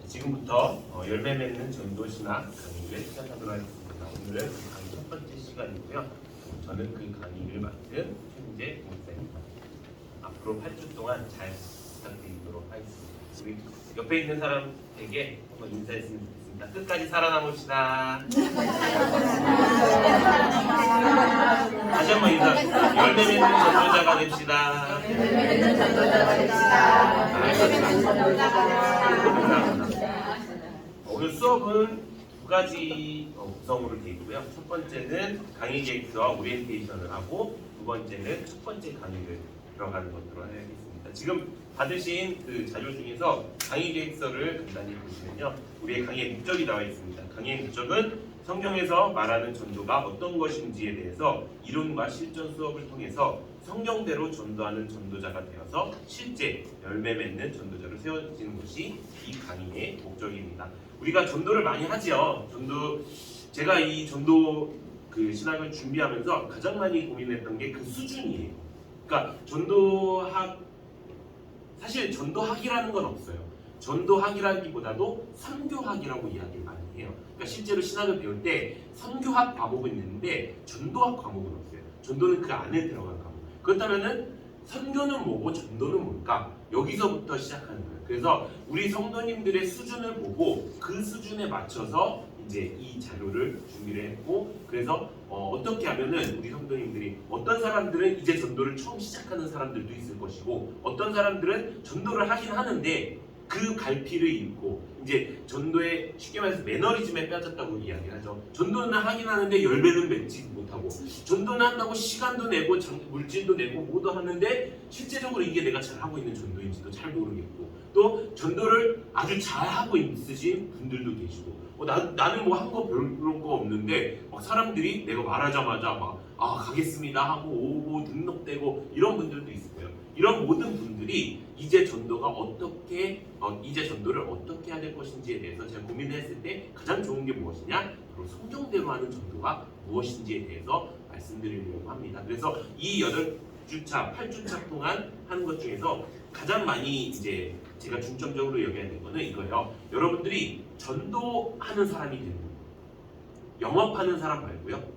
지금부터 열매 맺는 전도 신학 강의를 시작하도록 하겠습니다. 오늘은 그 강의 첫 번째 시간이고요. 저는 그 강의를 맡은 현재 목사입니다. 앞으로 8주 동안 잘 부탁드리도록 하겠습니다. 우리 옆에 있는 사람에게 한번 인사했으면 좋겠습니다. 끝까지 살아남읍시다. 다시 한번 인사. 열매 맺는 전도자가 됩시다. 오늘 수업은 두 가지 구성으로 되어 있고요. 첫 번째는 강의 계획서와 오리엔테이션을 하고, 두 번째는 첫 번째 강의를 들어가는 것으로 하겠습니다. 지금 받으신 그 자료 중에서 강의 계획서를 간단히 보시면요, 우리의 강의의 목적이 나와 있습니다. 강의의 목적은 성경에서 말하는 전도가 어떤 것인지에 대해서 이론과 실전 수업을 통해서 성경대로 전도하는 전도자가 되어서 실제 열매 맺는 전도자로 세워지는 것이 이 강의의 목적입니다. 우리가 전도를 많이 하지요. 제가 이 전도 그 신학을 준비하면서 가장 많이 고민했던 게 그 수준이에요. 그러니까 사실 전도학이라는 건 없어요. 전도학이라기보다도 선교학이라고 이야기를 많이 해요. 그러니까 실제로 신학을 배울 때 선교학 과목은 있는데 전도학 과목은 없어요. 전도는 그 안에 들어간 과목. 그렇다면은 선교는 뭐고 전도는 뭘까? 여기서부터 시작하는 거예요. 그래서 우리 성도님들의 수준을 보고 그 수준에 맞춰서 이제 이 자료를 준비를 했고, 그래서 어떻게 하면은 우리 성도님들이, 어떤 사람들은 이제 전도를 처음 시작하는 사람들도 있을 것이고, 어떤 사람들은 전도를 하긴 하는데 그 갈피를 잃고 이제 전도에 쉽게 말해서 매너리즘에 빠졌다고 이야기를 하죠. 전도는 하긴 하는데 열매는 맺지 못하고, 전도는 한다고 시간도 내고 물질도 내고 뭐도 하는데 실제적으로 이게 내가 잘하고 있는 전도인지도 잘 모르겠고, 또 전도를 아주 잘하고 있으신 분들도 계시고, 나는 뭐 한 거 별로 거 없는데 막 사람들이 내가 말하자마자 막 가겠습니다 하고 오고 등록되고 이런 분들도 있을 거예요. 이런 모든 분들이 이제 전도를 어떻게 해야 될 것인지에 대해서 제가 고민했을 때 가장 좋은 게 무엇이냐? 바로 성경대로 하는 전도가 무엇인지에 대해서 말씀드리려고 합니다. 그래서 이 8주차 동안 하는 것 중에서 가장 많이 이제 제가 중점적으로 여겨야 될 거는 이거예요. 여러분들이 전도하는 사람이 되는 거예요. 영업하는 사람 말고요.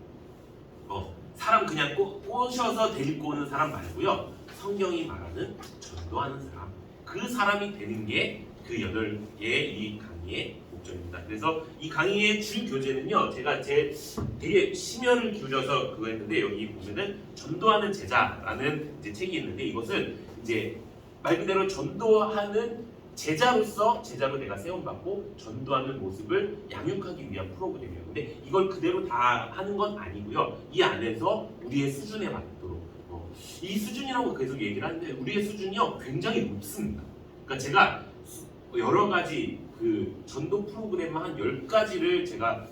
사람 그냥 꼬셔서 데리고 오는 사람 말고요. 성경이 말하는 전도하는 사람, 그 사람이 되는 게 그 8개의 이 강의의 목적입니다. 그래서 이 강의의 주 교재는요, 제가 되게 심혈을 기울여서 그거 했는데, 여기 보면은 전도하는 제자라는 이제 책이 있는데, 이것은 이제 말 그대로 전도하는 제자로 내가 세움받고 전도하는 모습을 양육하기 위한 프로그램이에요. 근데 이걸 그대로 다 하는 건 아니고요. 이 안에서 우리의 수준에 맞도록, 이 수준이라고 계속 얘기를 하는데 우리의 수준이요 굉장히 높습니다. 그러니까 제가 여러 가지 그 전도 프로그램 한 10가지를 제가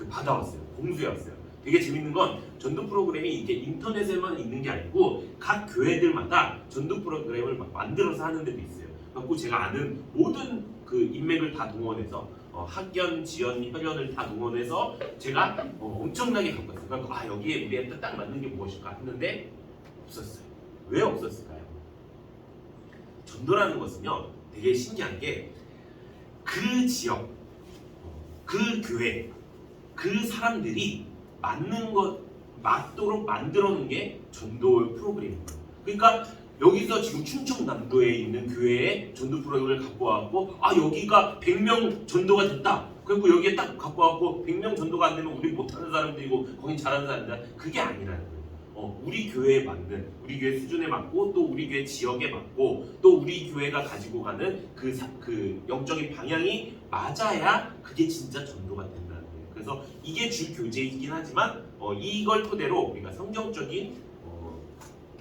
받아왔어요. 공수해왔어요. 되게 재밌는 건 전도 프로그램이 이게 인터넷에만 있는 게 아니고 각 교회들마다 전도 프로그램을 막 만들어서 하는 데도 있어요. 그래서 제가 아는 모든 그 인맥을 다 동원해서 학연, 지연, 혈연을 다 동원해서 제가 엄청나게 바꿨어요. 그러니까 여기에 우리한테 딱 맞는 게 무엇일까 했는데 없었어요. 왜 없었을까요? 전도라는 것은요 되게 신기한 게 그 지역, 그 교회, 그 사람들이 맞도록 만들어 놓은 게 전도 프로그램입니다. 그러니까 여기서 지금 충청남도에 있는 교회에 전도 프로그램을 갖고 와갖고 여기가 100명 전도가 됐다. 그리고 여기에 딱 갖고 와갖고 100명 전도가 안 되면 우리 못하는 사람들이고 거긴 잘하는 사람들, 그게 아니라는 거예요. 우리 교회에 맞는, 우리 교회 수준에 맞고, 또 우리 교회 지역에 맞고, 또 우리 교회가 가지고 가는 그 영적인 방향이 맞아야 그게 진짜 전도가 된다는 거예요. 그래서 이게 주 교재이긴 하지만 이걸 토대로 우리가 성경적인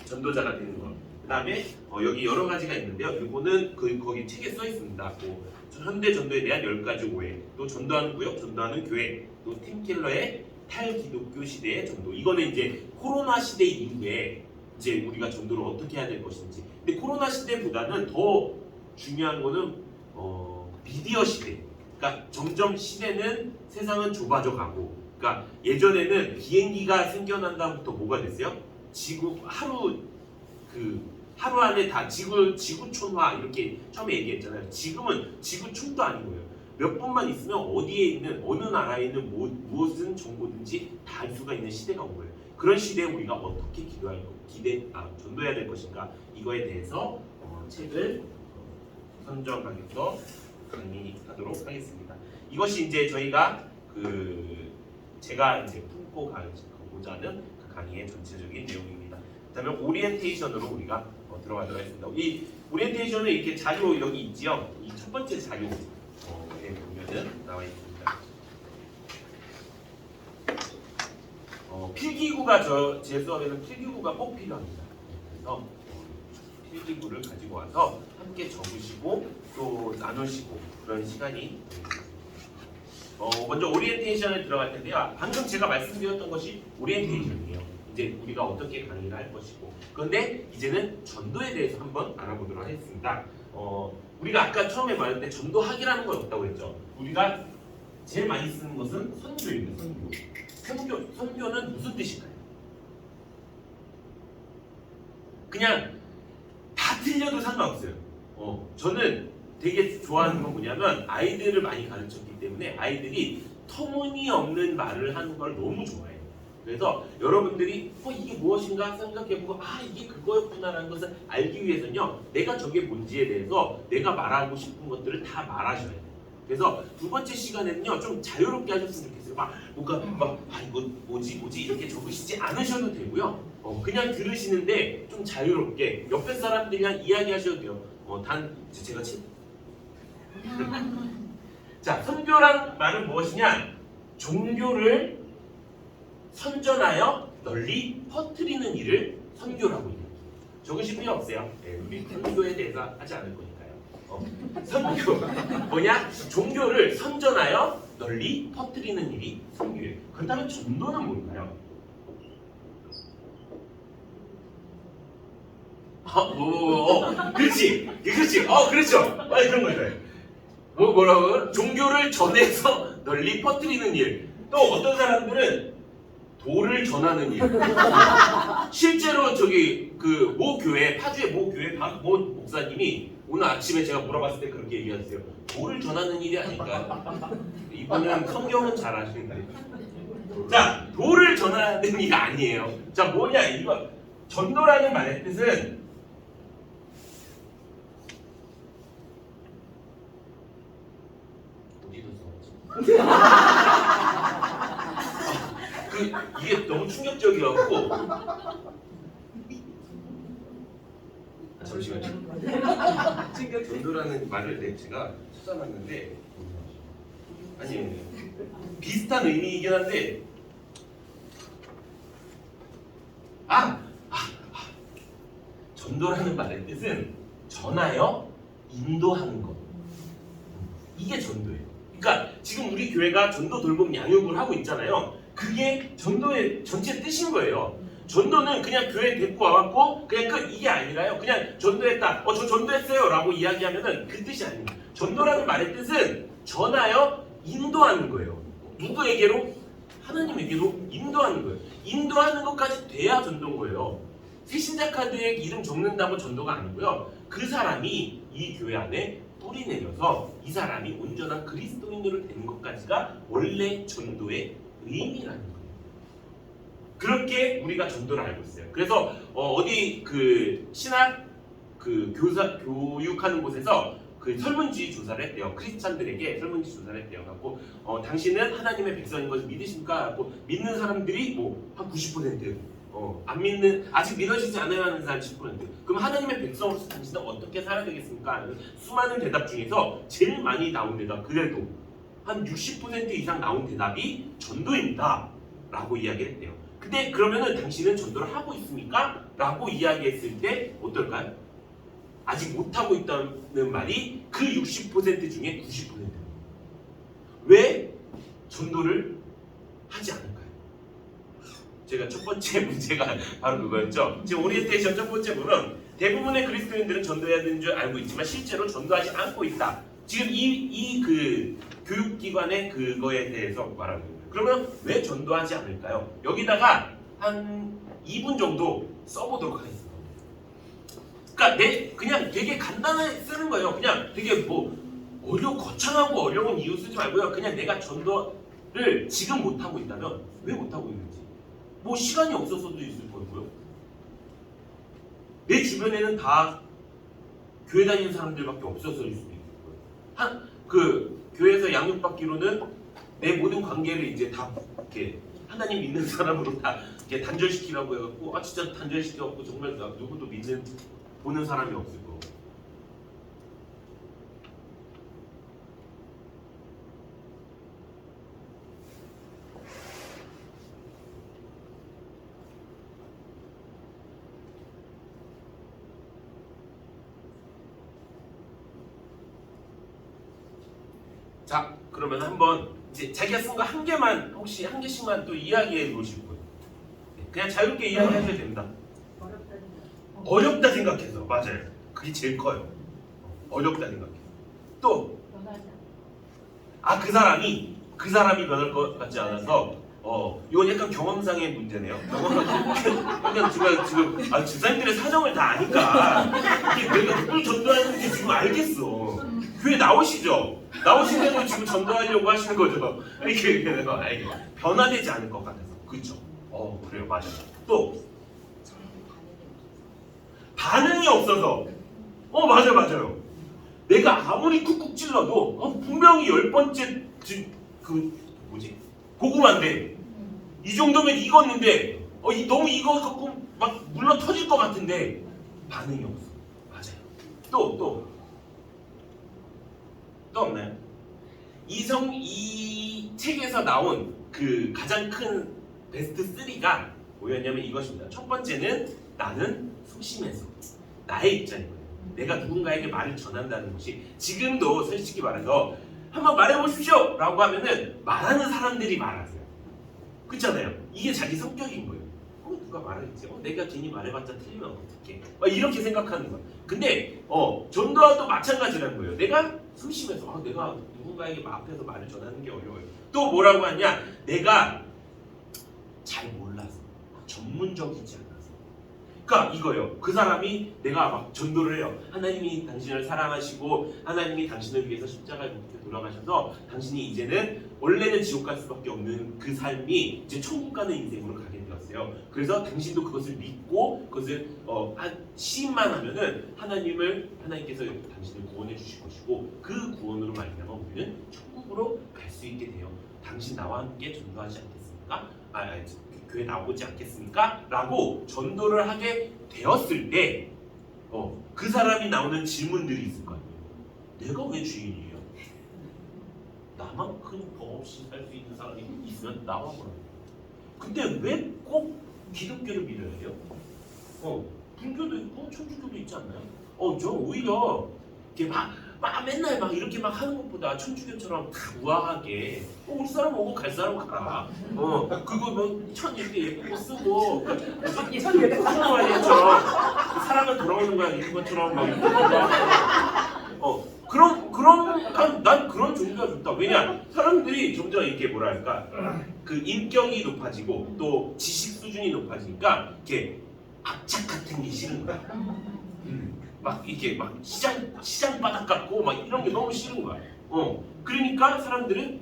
전도자가 되는 것. 그 다음에 여기 여러 가지가 있는데요. 이거는 거기 책에 써 있습니다. 현대 전도에 대한 10가지 오해, 또 전도하는 구역, 전도하는 교회, 또 팀 켈러의 탈기독교 시대의 전도. 이거는 이제 코로나 시대 이후에 이제 우리가 전도를 어떻게 해야 될 것인지. 근데 코로나 시대보다는 더 중요한 거는 미디어 시대. 그러니까 점점 세상은 좁아져 가고. 그러니까 예전에는 비행기가 생겨난 다음부터 뭐가 됐어요? 하루 안에 다 지구촌화 이렇게 처음에 얘기했잖아요. 지금은 지구촌도 아닌 거예요. 몇 분만 있으면 어디에 있는 어느 나라에 있는 무엇은 정보든지 다 알 수가 있는 시대가 온 거예요. 그런 시대에 우리가 어떻게 전도해야 될 것인가 이거에 대해서 책을 선정하면서 강의하도록 하겠습니다. 이것이 이제 저희가 제가 이제 품고 가고자 하는 그 강의의 전체적인 내용입니다. 그다음에 오리엔테이션으로 우리가 들어가도록 하겠습니다. 이 오리엔테이션은 이렇게 자료 여기 있지요. 이 첫 번째 자료에 보면은 나와 있습니다. 필기구가 제 수업에는 필기구가 꼭 필요합니다. 그래서 필기구를 가지고 와서 함께 적으시고 또 나누시고 그런 시간이 먼저 오리엔테이션에 들어갈 텐데요. 방금 제가 말씀드렸던 것이 오리엔테이션이에요. 이제 우리가 어떻게 강의를 할 것이고 그런데 이제는 전도에 대해서 한번 알아보도록 하겠습니다. 우리가 아까 처음에 말할 때 전도학이라는 건 없다고 했죠. 우리가 제일 많이 쓰는 것은 선교입니다. 선교는 무슨 뜻일까요? 그냥 다 틀려도 상관없어요. 저는 되게 좋아하는 건 뭐냐면 아이들을 많이 가르쳤기 때문에 아이들이 터무니없는 말을 하는 걸 너무 좋아해요. 그래서 여러분들이 이게 무엇인가 생각해보고 이게 그거였구나라는 것을 알기 위해서는요. 내가 저게 뭔지에 대해서 내가 말하고 싶은 것들을 다 말하셔야 돼요. 그래서 두 번째 시간에는요. 좀 자유롭게 하셨으면 좋겠어요. 이거 뭐지 이렇게 적으시지 않으셔도 되고요. 그냥 들으시는데 좀 자유롭게 옆에 사람들이랑 이야기하셔도 돼요. 제가 자, 선교란 말은 무엇이냐? 종교를 선전하여 널리 퍼뜨리는 일을 선교라고 해요. 적으실 필요 없어요. 우리 선교에 대해서 하지 않을 거니까요. 선교 뭐냐? 종교를 선전하여 널리 퍼뜨리는 일이 선교예요. 그렇다면 전도는 뭔가요? 그렇지. 그렇죠. 그런 거죠. 뭐라고요? 종교를 전해서 널리 퍼뜨리는 일. 또 어떤 사람들은 도를 전하는 일. 실제로 모 교회 파주의 모 교회 모 목사님이 오늘 아침에 제가 물어봤을 때 그렇게 얘기하세요. 도를 전하는 일이 아닐까? 이분은 성경은 잘 아시는데. 자, 도를 전하는 일이 아니에요. 자, 뭐냐 이거 전도라는 말의 뜻은 이게 너무 충격적이었고 잠시만요. 전도라는 말을 제가 찾아봤는데 아니 비슷한 의미이긴 한데 전도라는 말의 뜻은 전하여 인도하는 것. 이게 전도예요. 그러니까 지금 우리 교회가 전도 돌봄 양육을 하고 있잖아요. 그게 전도의 전체 뜻인 거예요. 전도는 그냥 교회 데리고 와갖고 그냥 이게 아니라요. 그냥 전도했다. 저 전도했어요 라고 이야기하면은 그 뜻이 아닙니다. 전도라는 말의 뜻은 전하여 인도하는 거예요. 누구에게로? 하나님에게로 인도하는 거예요. 인도하는 것까지 돼야 전도인 거예요. 새신자 카드에 이름 적는다고 전도가 아니고요. 그 사람이 이 교회 안에 뿌리 내려서 이 사람이 온전한 그리스도인으로 되는 것까지가 원래 전도의 의미라는 거예요. 그렇게 우리가 전도를 알고 있어요. 그래서 어디 신학 교육하는 곳에서 설문지 조사를 했대요. 크리스찬들에게 설문지 조사를 했대요. 갖고 당신은 하나님의 백성인 것을 믿으십니까? 갖고 믿는 사람들이 한 90%. 안 믿는 아직 믿어지지 않아야 하는 사람 10%. 그럼 하나님의 백성으로서 당신은 어떻게 살아야 되겠습니까? 수많은 대답 중에서 제일 많이 나온 대답 그래도 한 60% 이상 나온 대답이 전도입니다 라고 이야기를 했대요. 근데 그러면은 당신은 전도를 하고 있습니까? 라고 이야기했을 때 어떨까요? 아직 못하고 있다는 말이 그 60% 중에 90%예요. 왜 전도를 하지 않을까요? 제가 첫 번째 문제가 바로 그거였죠. 지금 오리엔테이션 첫 번째 보면 대부분의 그리스도인들은 전도해야 되는 줄 알고 있지만 실제로 전도하지 않고 있다. 지금 이 교육기관의 그거에 대해서 말하는 거예요. 그러면 왜 전도하지 않을까요? 여기다가 한 2분 정도 써보도록 하겠습니다. 그러니까 그냥 되게 간단하게 쓰는 거예요. 그냥 되게 거창하고 어려운 이유 쓰지 말고요. 그냥 내가 전도를 지금 못하고 있다면 왜 못하고 있는지. 뭐 시간이 없어서도 있을 거고요. 내 주변에는 다 교회 다니는 사람들밖에 없어서일 수도 있고요. 그 교회에서 양육받기로는 내 모든 관계를 이제 다 이렇게 하나님 믿는 사람으로 다 이렇게 단절시키라고 해갖고 진짜 단절시켜갖고 정말 누구도 보는 사람이 없을 거고. 자, 그러면 한번 이제 자기가 쓴 거 한 개만 혹시 한 개씩만 또 이야기해 놓으실 거예요. 그냥 자유롭게 이야기하셔도 됩니다. 어렵다 생각해서. 맞아요. 그게 제일 커요. 어렵다 생각해서. 또 그 사람이 변할 것 같지 않아서 이건 약간 경험상의 문제네요. 그냥 제가 지금 집사님들의 사정을 다 아니까 이게 내가 누굴 전도하는지 지금 알겠어. 교회 나오시죠? 나오시면서 지금 전도하려고 하시는 거죠. 이렇게 변화되지 않을 것 같아서. 그렇죠? 그래요. 맞아요. 또 반응이 없어서. 맞아요. 내가 아무리 쿡쿡 찔러도 분명히 10번째 고구마인데 이 정도면 익었는데 너무 익어갖고 막 물러 터질 것 같은데 반응이 없어. 맞아요. 또 없나요? 이 책에서 나온 그 가장 큰 베스트 3가 뭐였냐면 이것입니다. 첫 번째는 나는 소심해서. 나의 입장이거든요. 내가 누군가에게 말을 전한다는 것이 지금도 솔직히 말해서 한번 말해보십시오 라고 하면은 말하는 사람들이 말하세요. 그렇잖아요. 이게 자기 성격인 거예요. 누가 말하겠지? 내가 괜히 말해봤자 틀리면 어떡해? 이렇게 생각하는 거야. 근데 전도와도 마찬가지라는 거예요. 내가 소심해서 내가 누군가에게 앞에서 말을 전하는 게 어려워요. 또 뭐라고 하냐? 내가 잘 몰라서 전문적이지 않아서. 그러니까 이거예요. 그 사람이 내가 막 전도를 해요. 하나님이 당신을 사랑하시고 하나님이 당신을 위해서 십자가에 못 돌아가셔서 당신이 이제는 원래는 지옥 갈 수밖에 없는 그 삶이 이제 천국 가는 인생으로 가게 되었어요. 그래서 당신도 그것을 믿고 그것을 시인만 하면은 하나님께서 당신을 구원해 주실 것이고 그 구원으로 말미암아 우리는 천국으로 갈 수 있게 돼요. 당신 나와 함께 전도하지 않겠습니까? 교회 나오지 않겠습니까? 라고 전도를 하게 되었을 때 그 사람이 나오는 질문들이 있을 거 아니에요. 내가 왜 주인이에요? 나만큼 법 없이 살 수 있는 사람이 있으면 나와 보라. 근데 왜 꼭 기독교를 믿어야 해요? 불교도 있고 천주교도 있지 않나요? 저 오히려 이렇게 맨날 이렇게 하는 것보다 천주교처럼 다 우아하게 올 사람 오고 갈 사람 가라. 그거 천 이렇게 예쁘게 쓰고 천예처럼 사랑은 돌아오는 거야 이런 것처럼 난 그런 종교가 좋다. 왜냐 사람들이 점점 이렇게 뭐랄까 그 인격이 높아지고 또 지식 수준이 높아지니까 이렇게 악착 같은 게 싫은 거야. 이렇게 시장 바닥 같고 이런 게 너무 싫은 거야. 그러니까 사람들은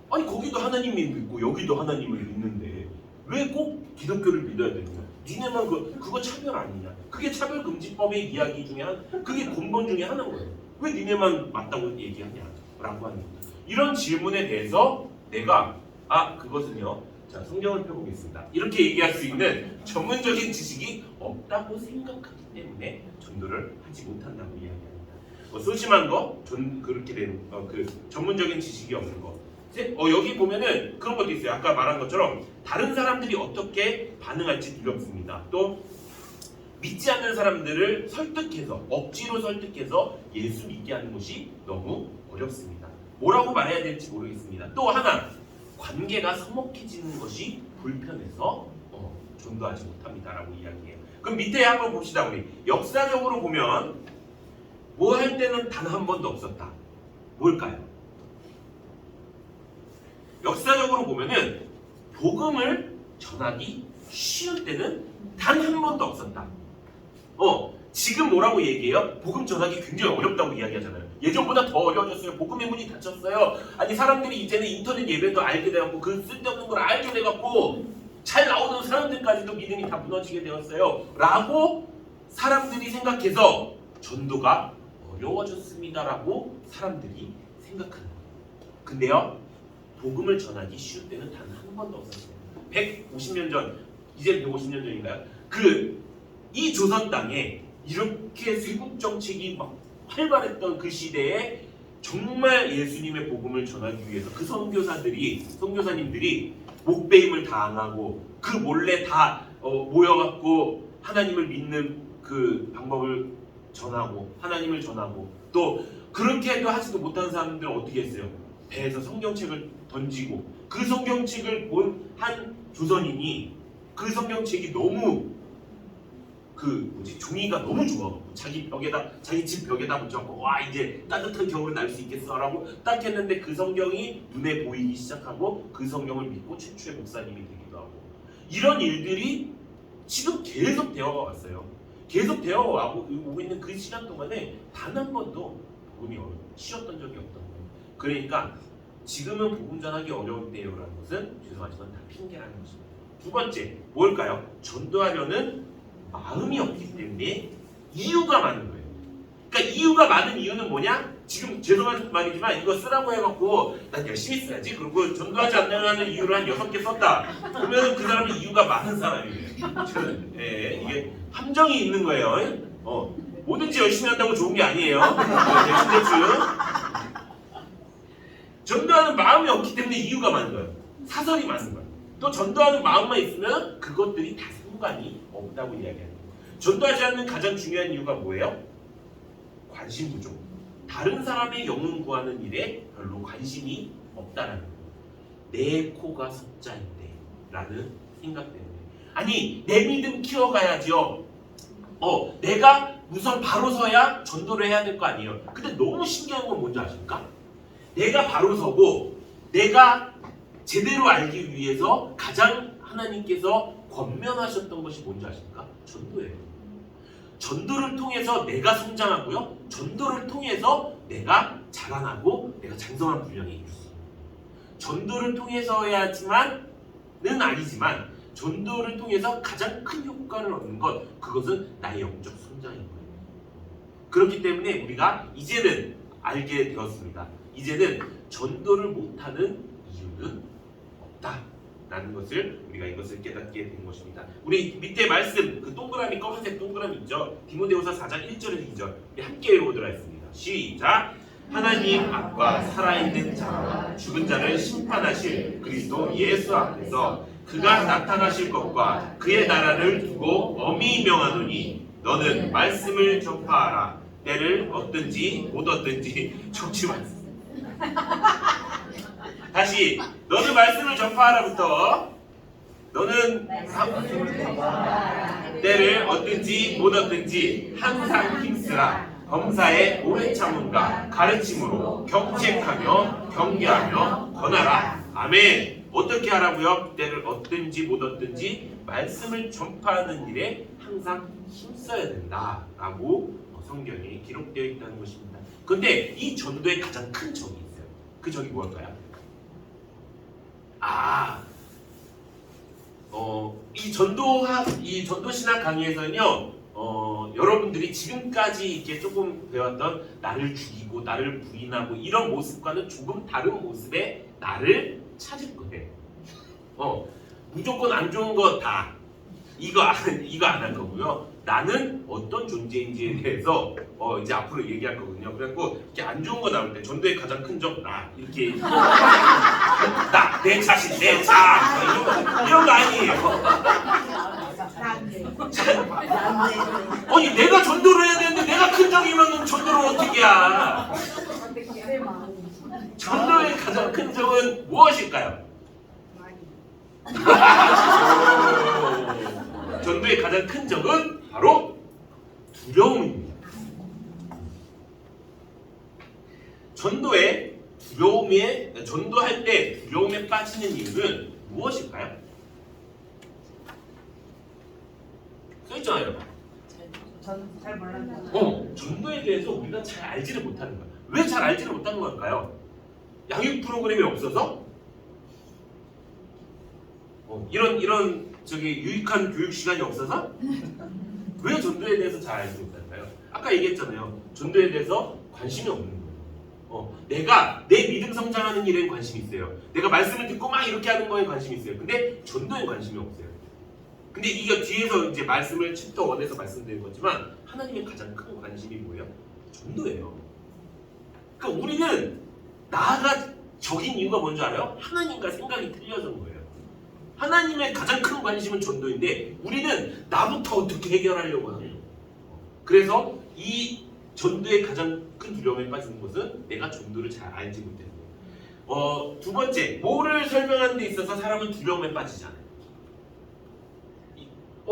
거기도 하나님이 믿고 여기도 하나님을 믿는데 왜 꼭 기독교를 믿어야 되냐? 니네만 그거 차별 아니냐? 그게 차별금지법의 이야기 중에 그게 근본 중에 하나인 거예요. 왜 니네만 맞다고 얘기하냐? 라고 하는 겁니다. 이런 질문에 대해서 내가 그것은요. 자, 성경을 펴보겠습니다. 이렇게 얘기할 수 있는 전문적인 지식이 없다고 생각하기 때문에 전도를 하지 못한다고 이야기합니다. 소심한 거, 그렇게 된 그 전문적인 지식이 없는 거. 이제 여기 보면은 그런 것도 있어요. 아까 말한 것처럼 다른 사람들이 어떻게 반응할지 두렵습니다. 또 믿지 않는 사람들을 억지로 설득해서 예수 믿게 하는 것이 너무 어렵습니다. 뭐라고 말해야 될지 모르겠습니다. 또 하나, 관계가 서먹해지는 것이 불편해서 전도하지 못합니다라고 이야기해요. 그럼 밑에 한번 봅시다. 우리 역사적으로 보면 뭐 할 때는 단 한 번도 없었다. 뭘까요? 역사적으로 보면은 복음을 전하기 쉬울 때는 단 한 번도 없었다. 지금 뭐라고 얘기해요? 복음 전하기 굉장히 어렵다고 이야기하잖아요. 예전보다 더 어려워졌어요. 복음의 문이 닫혔어요. 아니 사람들이 이제는 인터넷 예배도 알게 돼갖고 그 쓸데없는 걸 알게 돼갖고 잘 나오는 사람들까지도 믿음이 다 무너지게 되었어요. 라고 사람들이 생각해서 전도가 어려워졌습니다라고 사람들이 생각하는 거예요. 근데요, 복음을 전하기 쉬운 때는 단 한 번도 없었어요. 150년 전, 이제 150년 전인가요? 이 조선 땅에 이렇게 세국 정책이 막 활발했던 그 시대에 정말 예수님의 복음을 전하기 위해서 그 선교사님들이 목배임을 당하고 그 몰래 다 모여갖고 하나님을 믿는 그 방법을 전하고 하나님을 전하고 또 그렇게도 하지도 못한 사람들은 어떻게 했어요? 배에서 성경책을 던지고 그 성경책을 본 한 조선인이 그 성경책이 너무 종이가 너무 좋아갖고 자기 집 벽에다 붙여갖고 와 이제 따뜻한 겨울을 날 수 있겠어라고 딱 했는데 그 성경이 눈에 보이기 시작하고 그 성경을 믿고 최초의 목사님이 되기도 하고 이런 일들이 지금 계속 되어가 왔어요. 계속 되어오고 있는 그 시간 동안에 단 한 번도 복음이 쉬었던 적이 없던 거예요. 그러니까 지금은 복음 전하기 어려울 때요라는 것은 죄송하지만 다 핑계라는 것입니다. 두 번째 뭘까요? 전도하려는 마음이 없기 때문에 이유가 많은 거예요. 그러니까 이유가 많은 이유는 뭐냐? 지금 죄송한 말이지만 이거 쓰라고 해갖고 난 열심히 써야지 그리고 전도하지 않는 이유를 한 6개 썼다. 그러면 그 사람은 이유가 많은 사람이에요. 이게 함정이 있는 거예요. 뭐든지 열심히 한다고 좋은 게 아니에요. 대충 전도하는 마음이 없기 때문에 이유가 많은 거예요. 사설이 많은 거예요. 또 전도하는 마음만 있으면 그것들이 다 상관이 없다고 이야기하는 거예요. 전도하지 않는 가장 중요한 이유가 뭐예요? 관심 부족. 다른 사람의 영혼 구하는 일에 별로 관심이 없다라는 거예요. 내 코가 석자인데 라는 생각 때문에. 아니 내 믿음 키워가야죠. 내가 우선 바로 서야 전도를 해야 될 거 아니에요. 근데 너무 신기한 건 뭔지 아십니까? 내가 바로 서고 내가 제대로 알기 위해서 가장 하나님께서 권면하셨던 것이 뭔지 아십니까? 전도예요. 전도를 통해서 내가 성장하고요. 전도를 통해서 내가 자라나고 내가 장성한 분량이 이룰 수 있어요. 전도를 통해서야지만은 아니지만 전도를 통해서 가장 큰 효과를 얻는 것 그것은 나의 영적 성장인 거예요. 그렇기 때문에 우리가 이제는 알게 되었습니다. 이제는 전도를 못하는 이유는 없다라는 것을 우리가 이것을 깨닫게 된 것입니다. 우리 밑에 말씀 그 동그라미 검은색 동그라미 있죠. 디모데후서 4장 1절에서 2절 우리 함께 읽어보도록 하겠습니다. 시작. 하나님 앞과 살아있는 자와 죽은 자를 심판하실 그리스도 예수 앞에서 그가 나타나실 것과 그의 나라를 두고 엄히 명하노니 너는 말씀을 전파하라. 때를 얻든지 못 얻든지 적지 말라. 다시 너는 말씀을 전파하라부터 너는 때를 얻든지 못 얻든지 항상 힘쓰라. 범사에 오래 참음과 가르침으로 경책하며 경계하며 권하라. 아멘. 어떻게 하라고요? 때를 얻든지 못 얻든지 말씀을 전파하는 일에 항상 힘써야 된다라고 성경에 기록되어 있다는 것입니다. 그런데 이 전도의 가장 큰 적이 있어요. 그 적이 뭘까요? 이 전도신학 강의에서는요, 여러분들이 지금까지 이렇게 조금 배웠던 나를 죽이고 나를 부인하고 이런 모습과는 조금 다른 모습의 나를 찾을 거예요. 무조건 안 좋은 거 다 이거 안 할 거고요. 나는 어떤 존재인지에 대해서 이제 앞으로 얘기할 거거든요. 그래갖고 이렇게 안 좋은 거 나올 때 전도의 가장 큰 적 나 이렇게 나 내 자신 내 자 이런 거 아니에요. 아니 내가 전도를 해야 되는데 내가 큰 적이면 전도를 어떻게 해? 전도의 가장 큰 적은 무엇일까요? 전도의 가장 큰 적은 바로 두려움입니다. 전도할 때 두려움에 빠지는 이유는 무엇일까요? 써있잖아요. 잘 몰랐잖아요. 전도에 대해서 우리가 잘 알지를 못하는 거야. 왜 잘 알지를 못하는 걸까요? 양육 프로그램이 없어서? 이런 저기 유익한 교육 시간이 없어서? 왜 전도에 대해서 잘 알지 못할까요? 아까 얘기했잖아요. 전도에 대해서 관심이 없는 거예요. 내가 내 믿음 성장하는 일에 관심이 있어요. 내가 말씀을 듣고 막 이렇게 하는 거에 관심이 있어요. 근데 전도에 관심이 없어요. 근데 이게 뒤에서 이제 말씀을 챕터 1에서 말씀드린 거지만 하나님의 가장 큰 관심이 뭐예요? 전도예요. 그러니까 우리는 나아가 적인 이유가 뭔지 알아요? 하나님과 생각이 틀려서인 거예요. 하나님의 가장 큰 관심은 전도인데 우리는 나부터 어떻게 해결하려고 하는 거예요. 그래서 이 전도의 가장 큰 두려움에 빠지는 것은 내가 전도를 잘 알지 못해서. 두 번째, 뭐를 설명하는 데 있어서 사람은 두려움에 빠지잖아요.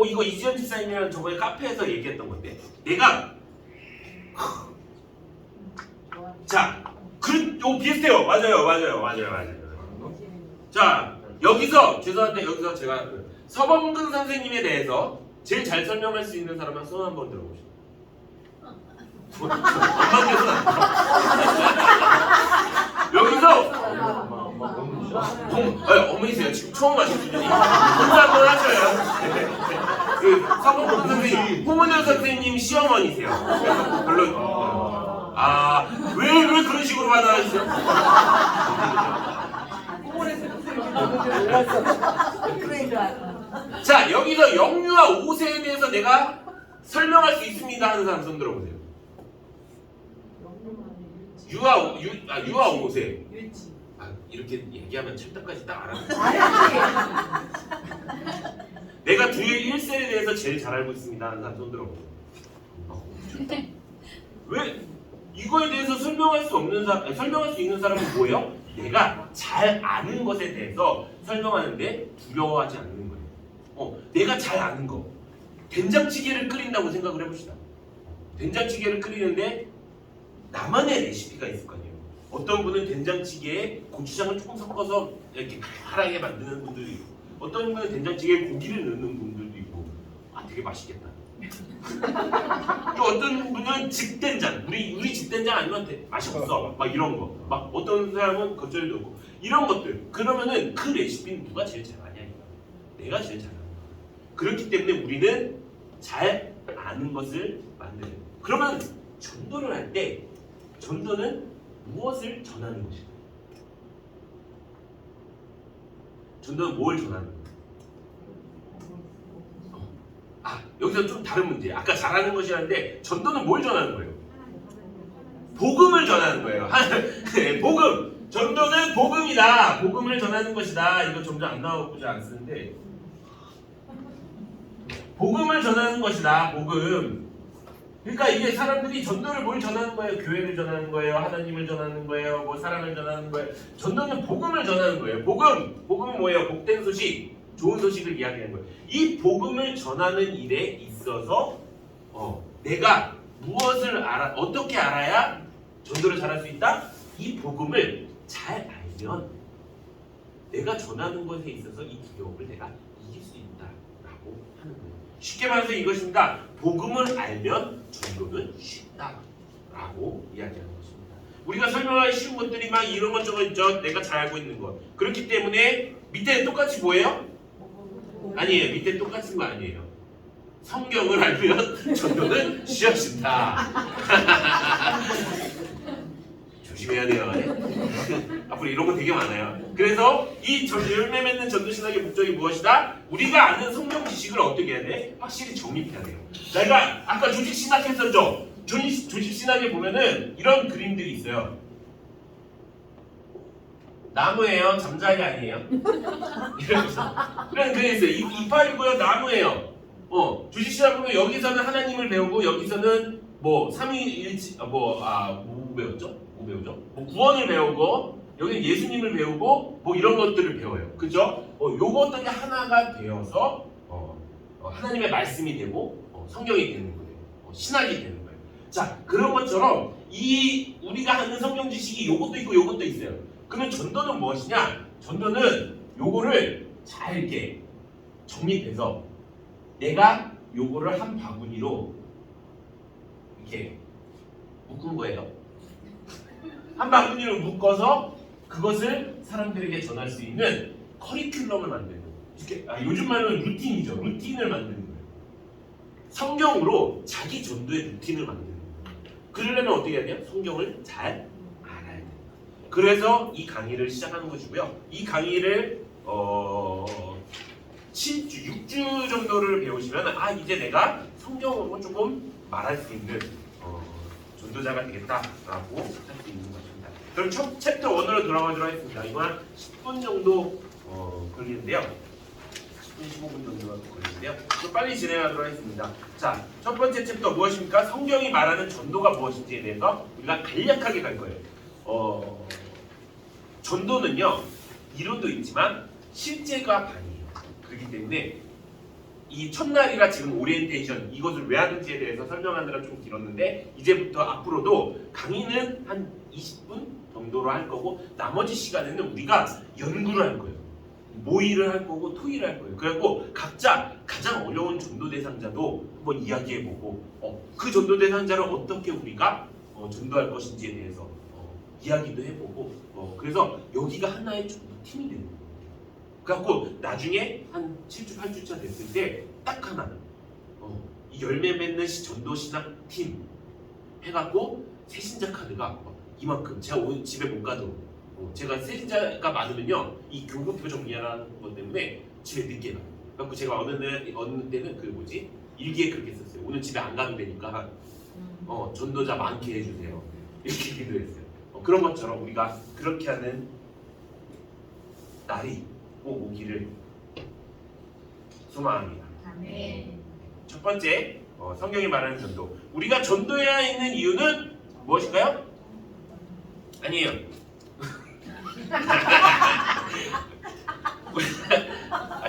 이거 이지연 집사님이랑 저번에 카페에서 얘기했던 건데 내가 비슷해요. 맞아요. 자, 여기서 죄송한데 여기서 제가 서범근 선생님에 대해서 제일 잘 설명할 수 있는 사람은 손 한번 들어보시죠. 엄마께서 여기서 어머니세요. 지금 처음 하시는 분이 공부 한번 하셔요. 그 서범근 선생님, 홍은영 선생님 시어머니세요. 그래서 별로 왜 그런 식으로 받아주세요? 자, 여기서 영유아 5세에 대해서 내가 설명할 수 있습니다 하는 사람 손 들어보세요. 유아 5세. 이렇게 얘기하면 챕터까지 딱 알아. 내가 두의 1세에 대해서 제일 잘 알고 있습니다 하는 사람 손 들어보세요. 왜? 이거에 대해서 설명할 수 있는 사람은 뭐예요? 내가 잘 아는 것에 대해서 설명하는데 두려워하지 않는 거예요. 내가 잘 아는 거. 된장찌개를 끓인다고 생각을 해봅시다. 된장찌개를 끓이는데 나만의 레시피가 있을 거 아니에요. 어떤 분은 된장찌개에 고추장을 조금 섞어서 이렇게 칼칼하게 만드는 분들이 있고, 어떤 분은 된장찌개에 고기를 넣는 분들도 있고, 되게 맛있겠다. 또 어떤 분은 집된장, 우리 집된장 아니면 맛이 없어. 막 이런 거. 막 어떤 사람은 겉절이도 없고 이런 것들. 그러면은 그 레시피는 누가 제일 잘하냐 이거. 내가 제일 잘하는 거야. 그렇기 때문에 우리는 잘 아는 것을 만드는. 그러면 전도를 할 때 전도는 무엇을 전하는 것일까? 전도는 뭘 전하는 거야? 여기서 좀 다른 문제. 아까 잘하는 것이라는데 전도는 뭘 전하는 거예요? 복음을 전하는 거예요. 복음. 전도는 복음이다. 복음을 전하는 것이다. 이거 점점 안 나오고 잘 안 쓰는데 복음을 전하는 것이다. 복음. 그러니까 이게 사람들이 전도를 뭘 전하는 거예요? 교회를 전하는 거예요? 하나님을 전하는 거예요? 뭐 사랑을 전하는 거예요? 전도는 복음을 전하는 거예요. 복음은 뭐예요? 복된 소식. 좋은 소식을 이야기하는 거예요. 이 복음을 전하는 일에 있어서 내가 무엇을 어떻게 알아야 전도를 잘할 수 있다? 이 복음을 잘 알면 내가 전하는 것에 있어서 이 두려움을 내가 이길 수 있다라고 하는 거예요. 쉽게 말해서 이것입니다. 복음을 알면 전도는 쉽다라고 이야기하는 것입니다. 우리가 설명하기 쉬운 것들이 막 이런 것 저것 있죠. 내가 잘 알고 있는 것. 그렇기 때문에 밑에 똑같이 뭐예요? 아니에요. 밑에 똑같은 거 아니에요. 성경을 알면 전도는 쉬워진다. 조심해야 돼요. 앞으로 이런 거 되게 많아요. 그래서 이 열매 맺는 전도 신학의 목적이 무엇이다? 우리가 아는 성경 지식을 어떻게 해야 돼? 확실히 정립해야 돼요. 내가 아까 조직 신학 했었죠? 조직 신학에 보면은 이런 그림들이 있어요. 나무예요? 잠자리 아니에요? 이러면서 그런 그림이 있어요. 이파리고요. 나무예요. 조직 신학 보면 여기서는 하나님을 배우고 여기서는 뭐 삼위일체 뭐 배웠죠? 뭐 배우죠? 뭐 구원을 배우고 여기는 예수님을 배우고 뭐 이런 것들을 배워요. 그죠? 요것들이 하나가 되어서 하나님의 말씀이 되고 성경이 되는 거예요. 신학이 되는 거예요. 자, 그런 것처럼 우리가 하는 성경 지식이 요것도 있고 요것도 있어요. 그러면 전도는 무엇이냐? 전도는 요거를 잘 이렇게 정립해서 내가 요거를 한 바구니로 이렇게 묶은 거예요. 한 바구니를 묶어서 그것을 사람들에게 전할 수 있는 커리큘럼을 만드는 거예요. 이렇게 요즘 말로는 루틴이죠. 루틴을 만드는 거예요. 성경으로 자기 전도의 루틴을 만드는 거예요. 그러려면 어떻게 해야 돼요? 성경을 잘 알아야 돼요. 그래서 이 강의를 시작하는 것이고요. 이 강의를 6주 정도를 배우시면 이제 내가 성경으로 조금 말할 수 있는 전도자가 되겠다라고 할 수 있는 것입니다. 그럼 챕터 1으로 들어가도록 하겠습니다. 이거 한 10분 정도 걸리는데요. 10분, 15분 정도 걸리는데요. 좀 빨리 진행하도록 하겠습니다. 자, 첫 번째 챕터 무엇입니까? 성경이 말하는 전도가 무엇인지에 대해서 우리가 간략하게 갈 거예요. 전도는요, 이론도 있지만 실제가 반이에요. 그렇기 때문에 이 첫날이라 지금 오리엔테이션 이것을 왜 하는지에 대해서 설명하느라 좀 길었는데 이제부터 앞으로도 강의는 한 20분 정도로 할 거고 나머지 시간에는 우리가 연구를 할 거예요. 모의를 할 거고 토의를 할 거예요. 그래갖고 각자 가장 어려운 전도 대상자도 한번 이야기해보고 그 전도 대상자를 어떻게 우리가 전도할 것인지에 대해서 이야기도 해보고 그래서 여기가 하나의 전도 팀이 되는 거예요. 그래갖고 나중에 한 7주, 8주차 됐을 때 딱 하나 이 열매 맺는 전도 신학 팀 해갖고 새신자 카드가 이만큼 제가 오늘 집에 못 가도 제가 새신자가 많으면요 이 교구표 정리하라는 것 때문에 집에 늦게 가요. 그래갖고 제가 어느 때는 그 뭐지 일기에 그렇게 썼어요. 오늘 집에 안 가도 되니까 전도자 많게 해주세요. 이렇게 기도했어요. 그런 것처럼 우리가 그렇게 하는 날이 꼭 오기를 소망합니다. 아멘. 첫 번째 성경이 말하는 전도. 우리가 전도해야 있는 이유는 무엇일까요? 아니에요.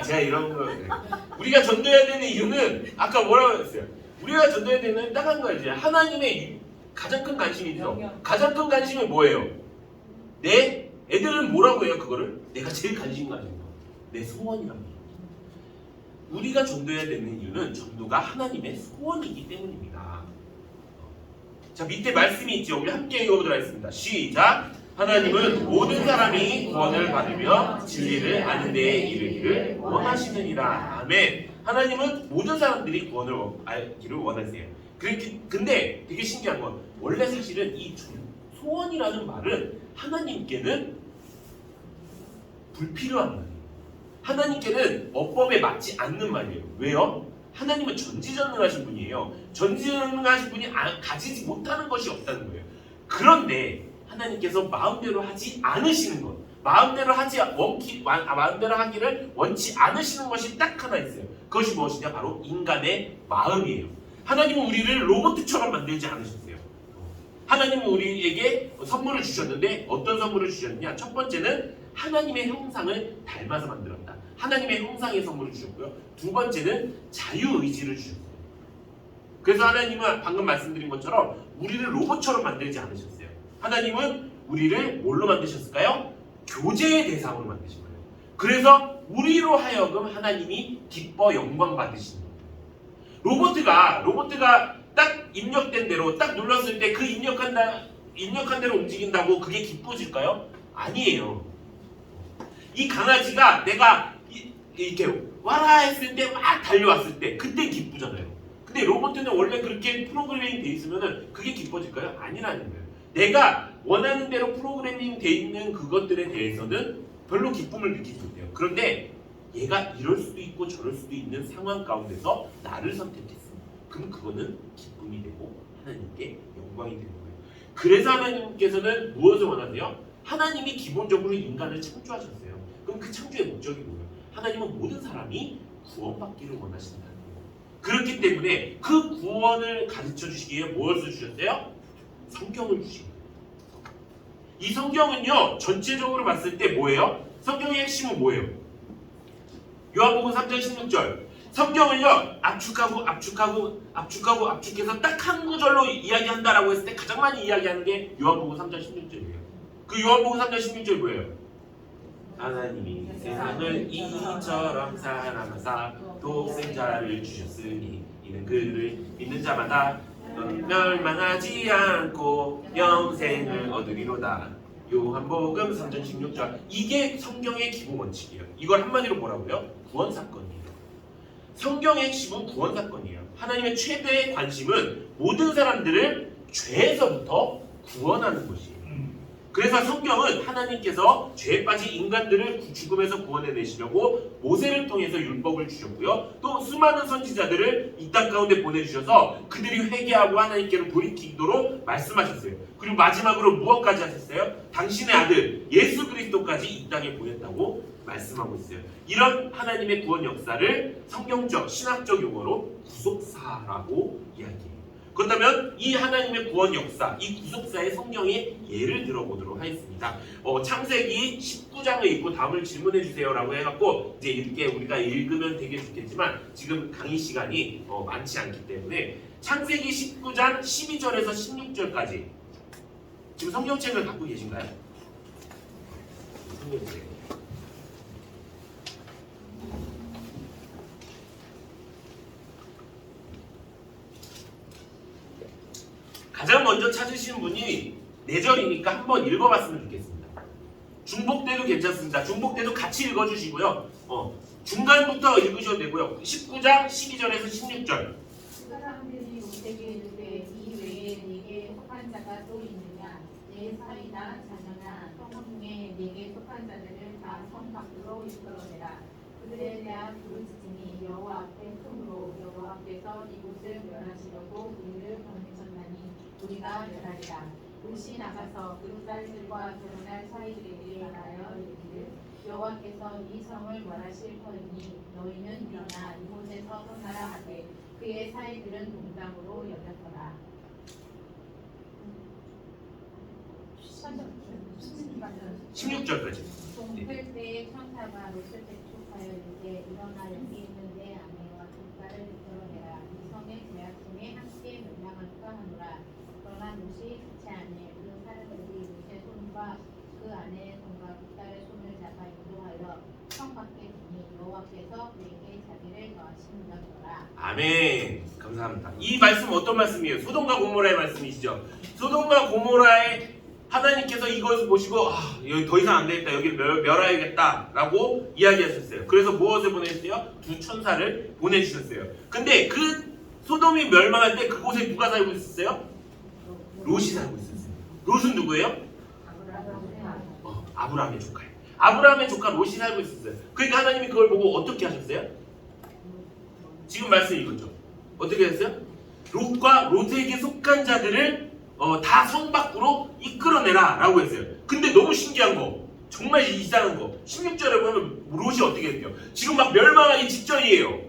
제가 이런 거 우리가 전도해야 되는 이유는 아까 뭐라고 했어요? 우리가 전도해야 되는 딱 한 거지. 하나님의 가장 큰 관심이죠. 가장 큰 관심이 뭐예요? 내 애들은 뭐라고 해요? 그거를 내가 제일 관심 가진 거. 내 소원이랍니다. 우리가 전도해야 되는 이유는 전도가 하나님의 소원이기 때문입니다. 자, 밑에 말씀이 있죠. 우리 함께 읽어보도록 하겠습니다. 시작! 하나님은 모든 사람이 구원을 받으며 진리를 아는 데에 이르기를 원하시느니라. 아멘. 하나님은 모든 사람들이 구원을 알기를 원하세요. 근데 되게 신기한 건 원래 사실은 이 소원이라는 말은 하나님께는 불필요한 말이에요. 하나님께는 어법에 맞지 않는 말이에요. 왜요? 하나님은 전지전능하신 분이에요. 전지전능하신 분이 가지지 못하는 것이 없다는 거예요. 그런데 하나님께서 마음대로 하지 않으시는 것, 마음대로 하기를 원치 않으시는 것이 딱 하나 있어요. 그것이 무엇이냐? 바로 인간의 마음이에요. 하나님은 우리를 로봇처럼 만들지 않으셨어요. 하나님은 우리에게 선물을 주셨는데 어떤 선물을 주셨느냐? 첫 번째는 하나님의 형상을 닮아서 만들었다. 하나님의 형상의 선물을 주셨고요. 두 번째는 자유의지를 주셨어요. 그래서 하나님은 방금 말씀드린 것처럼 우리를 로봇처럼 만들지 않으셨어요. 하나님은 우리를 뭘로 만드셨을까요? 교제의 대상으로 만드신 거예요. 그래서 우리로 하여금 하나님이 기뻐 영광 받으시는 거예요. 로봇가 딱 입력된 대로 딱 눌렀을 때 그 입력한 대로 움직인다고 그게 기뻐질까요? 아니에요. 이 강아지가 내가 이렇게 와라 했을 때 막 달려왔을 때 그때 기쁘잖아요. 근데 로봇은 원래 그렇게 프로그래밍 돼 있으면 그게 기뻐질까요? 아니라는 거예요. 내가 원하는 대로 프로그래밍 돼 있는 그것들에 대해서는 별로 기쁨을 느끼지 못해요. 그런데 얘가 이럴 수도 있고 저럴 수도 있는 상황 가운데서 나를 선택했어. 그럼 그거는 기쁨이 되고 하나님께 영광이 되는 거예요. 그래서 하나님께서는 무엇을 원하세요? 하나님이 기본적으로 인간을 창조하셨어요. 그럼 그 창조의 목적이 뭐예요? 하나님은 모든 사람이 구원받기를 원하신다는 거예요. 그렇기 때문에 그 구원을 가르쳐 주시기 위해 무엇을 주셨어요? 성경을 주신 거예요. 이 성경은요 전체적으로 봤을 때 뭐예요? 성경의 핵심은 뭐예요? 요한복음 3장 16절 성경을요 압축해서 딱 한 구절로 이야기한다라고 했을 때 가장 많이 이야기하는 게 요한복음 3장 16절이에요. 그 요한복음 3장 16절이 뭐예요? 하나님이 세상을 이처럼 사랑하사 독생자를 주셨으니 이는 그를 믿는 자마다 멸망하지 않고 영생을 얻으리로다. 요한복음 3장 16절. 이게 성경의 기본 원칙이에요. 이걸 한마디로 뭐라고요? 구원 사건이에요. 성경의 핵심은 구원 사건이에요. 하나님의 최대의 관심은 모든 사람들을 죄에서부터 구원하는 것이에요. 그래서 성경은 하나님께서 죄에 빠진 인간들을 죽음에서 구원해내시려고 모세를 통해서 율법을 주셨고요. 또 수많은 선지자들을 이 땅 가운데 보내주셔서 그들이 회개하고 하나님께로 돌이키도록 말씀하셨어요. 그리고 마지막으로 무엇까지 하셨어요? 당신의 아들 예수 그리스도까지 이 땅에 보냈다고 말씀하고 있어요. 이런 하나님의 구원 역사를 성경적, 신학적 용어로 구속사라고 이야기해요. 그렇다면 이 하나님의 구원 역사, 이 구속사의 성경의 예를 들어보도록 하겠습니다. 창세기 19장을 읽고 다음을 질문해 주세요라고 해갖고 이제 이렇게 우리가 읽으면 되게 좋겠지만 지금 강의 시간이 많지 않기 때문에 창세기 19장 12절에서 16절까지 지금 성경책을 갖고 계신가요? 성경책. 가장 먼저 찾으신 분이 4절이니까 한번 읽어봤으면 좋겠습니다. 중복돼도 괜찮습니다. 중복돼도 같이 읽어주시고요. 중간부터 읽으셔도 되고요. 19장 12절에서 16절. 사람들이 롯에게 이르되 이 외에 네게 속한 자가 또 있느냐? 내 사이나 자녀나 성읍 중에 네게 속한 자들을 다 성 밖으로 이끌어내라. 그들에 대한 부르짖음이 여호와 앞에 크므로 여호와 앞에서 이곳을 멸하시려고 우리를 보내셨나니 우리가 멸하리라. 롯이 나가서 그 딸들과 결혼할 사이들에게 말하여 이르기를 여호와께서 이 성을 멸하실 터이니 너희는 일어나 이곳에서 떠나라 하되 그의 사이들은 농담으로 여겼더라. 16절까지. 동틀 때에 천사가 롯을 재촉하여 이르되 일어나 여기 있는 내 아내와 두 딸을 이끌어내라. 이 성의 죄악심에 함께 멸망할까 하노라. 그러나 롯이 그치 아니에 그 사람들이 롯의 손과 그 아내의 손과 그 딸의 손을 잡아 인도하여 성 밖에 두니 여호와께서 그에게 자비를 더하시느니라. 아멘. 감사합니다. 이 말씀 어떤 말씀이에요? 소돔과 고모라의 말씀이시죠. 소돔과 고모라의 하나님께서 이것을 보시고 여기 더 이상 안 되겠다. 여기를 멸하야겠다라고 이야기하셨어요. 그래서 무엇을 보내셨어요? 두 천사를 보내주셨어요. 근데 그 소돔이 멸망할 때 그곳에 누가 살고 있었어요? 롯이 살고 있었어요. 롯은 누구예요? 아브라함의 조카예요. 아브라함의 조카 롯이 살고 있었어요. 그러니까 하나님이 그걸 보고 어떻게 하셨어요? 지금 말씀 읽었죠? 어떻게 했어요? 롯과 롯에게 속한 자들을 다 성 밖으로 이끌어내라 라고 했어요. 근데 너무 신기한 거, 정말 이상한 거, 16절에 보면 롯이 어떻게 했대요? 지금 막 멸망하기 직전이에요.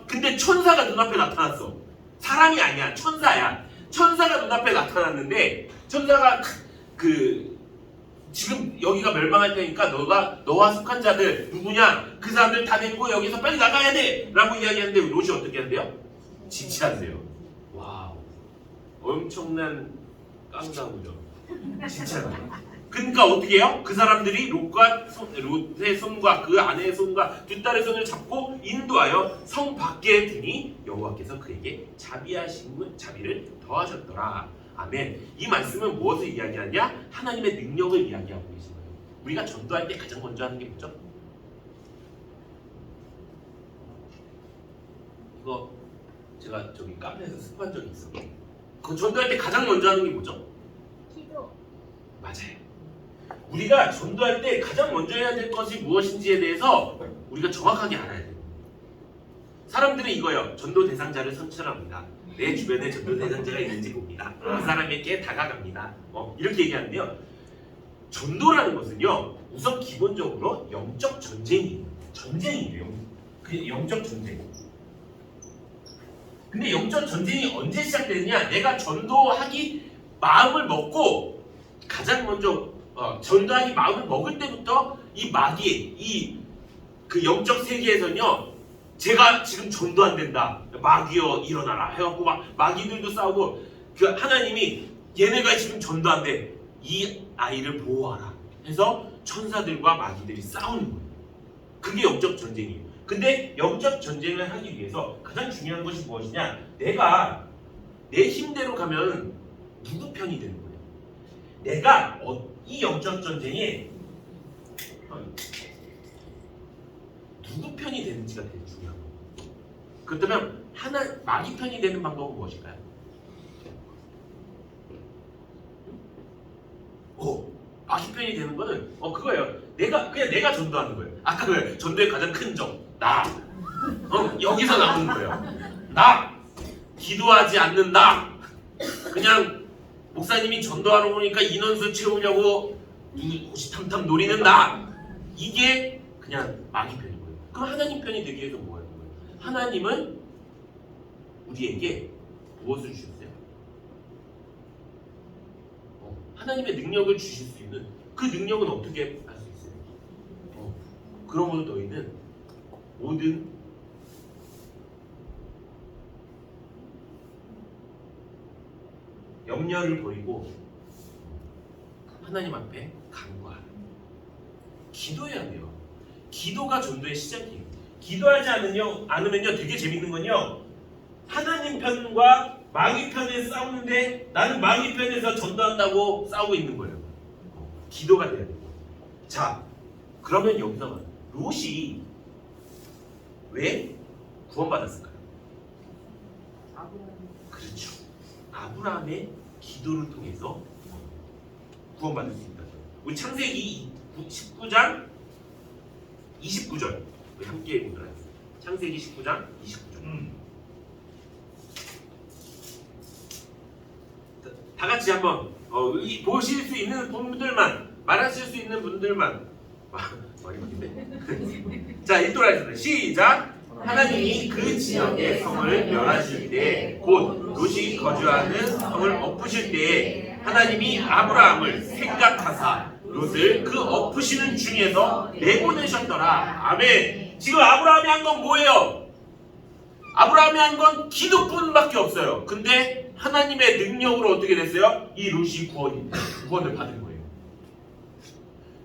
근데 천사가 눈앞에 나타났어. 사람이 아니야, 천사야. 천사가 눈앞에 나타났는데 천사가 지금 여기가 멸망할 테니까 너와 속한 자들 누구냐? 그 사람들 다 데리고 여기서 빨리 나가야 돼! 라고 이야기하는데 롯이 어떻게 한대요? 지체한대요. 와우, 엄청난 깡다구죠. 지체하다. 그러니까 어떻게 해요? 그 사람들이 롯의 손과 그 아내의 손과 두 딸의 손을 잡고 인도하여 성 밖에 드니 여호와께서 그에게 자비를 더하셨더라. 아멘. 이 말씀은 무엇을 이야기하냐? 하나님의 능력을 이야기하고 계신 거예요. 우리가 전도할 때 가장 먼저 하는 게 뭐죠? 이거 제가 저기 카페에서 습관 적이 있어요. 그 전도할 때 가장 먼저 하는 게 뭐죠? 기도. 맞아요. 우리가 전도할 때 가장 먼저 해야 될 것이 무엇인지에 대해서 우리가 정확하게 알아야 돼요. 사람들은 이거요. 전도 대상자를 선출합니다. 내 주변에 전도 대상자가 있는지 봅니다. 그 사람에게 다가갑니다. 이렇게 얘기하는데요. 전도라는 것은요. 우선 기본적으로 영적 전쟁이에요. 전쟁이에요. 그게 영적 전쟁. 근데 영적 전쟁이 언제 시작되느냐? 내가 전도하기 마음을 먹고 가장 먼저 전도하기 마음을 먹을 때부터 이 마귀, 그 영적 세계에서는요. 제가 지금 전도 안 된다. 마귀여 일어나라 해갖고 마귀들도 싸우고 그 하나님이 얘네가 지금 전도 안 돼. 이 아이를 보호하라. 해서 천사들과 마귀들이 싸우는 거예요. 그게 영적 전쟁이에요. 근데 영적 전쟁을 하기 위해서 가장 중요한 것이 무엇이냐? 내가 내 힘대로 가면 누구 편이 되는 거예요? 내가 이 영적 전쟁에 누구 편이 되는지가 되게 중요한 거예요. 그렇다면 마귀 편이 되는 방법은 무엇일까요? 마귀 편이 되는 거는 그거예요. 그냥 내가 전도하는 거예요. 아까 왜 전도의 가장 큰 점, 나. 여기서 나오는 거예요. 나. 기도하지 않는 나. 그냥 목사님이 전도하러 오니까 인원수 채우려고 호시탐탐 노리는 나. 이게 그냥 마귀 편인 거예요. 그럼 하나님 편이 되기 위해서 뭐 하는 거예요? 하나님은 우리에게 무엇을 주셨어요? 하나님의 능력을 주실 수 있는 그 능력은 어떻게 할 수 있어요? 그러므로 너희는 모든 염려를 버리고 하나님 앞에 간구하라. 기도해야 돼요. 기도가 전도의 시작이에요. 기도하지 않으면요 되게 재밌는 건요, 하나님 편과 마귀 편에 싸우는데 나는 마귀 편에서 전도한다고 싸우고 있는 거예요. 기도가 돼야 돼요. 자, 그러면 여기서 롯이 왜 구원받았을까요? 그렇죠. 아브라함의 기도를 통해서 구원받을 수 있다. 우리 창세기 19장 29절 함께 보도록 하겠습니다. 창세기 19장 29절. 다 같이 한번 보실 수 있는 분들만, 말하실 수 있는 분들만 많이 바뀌네. 자, 읽도록 하겠습니다. 시작. 하나님이 그 지역의 성을 멸하실 때, 곧 롯이 거주하는 성을 엎으실 때에 하나님이 아브라함을 생각하사 롯을 그 엎으시는 중에서 내보내셨더라. 아멘. 지금 아브라함이 한 건 뭐예요? 아브라함이 한 건 기도뿐밖에 없어요. 근데 하나님의 능력으로 어떻게 됐어요? 이 롯이 구원을 받은 거예요.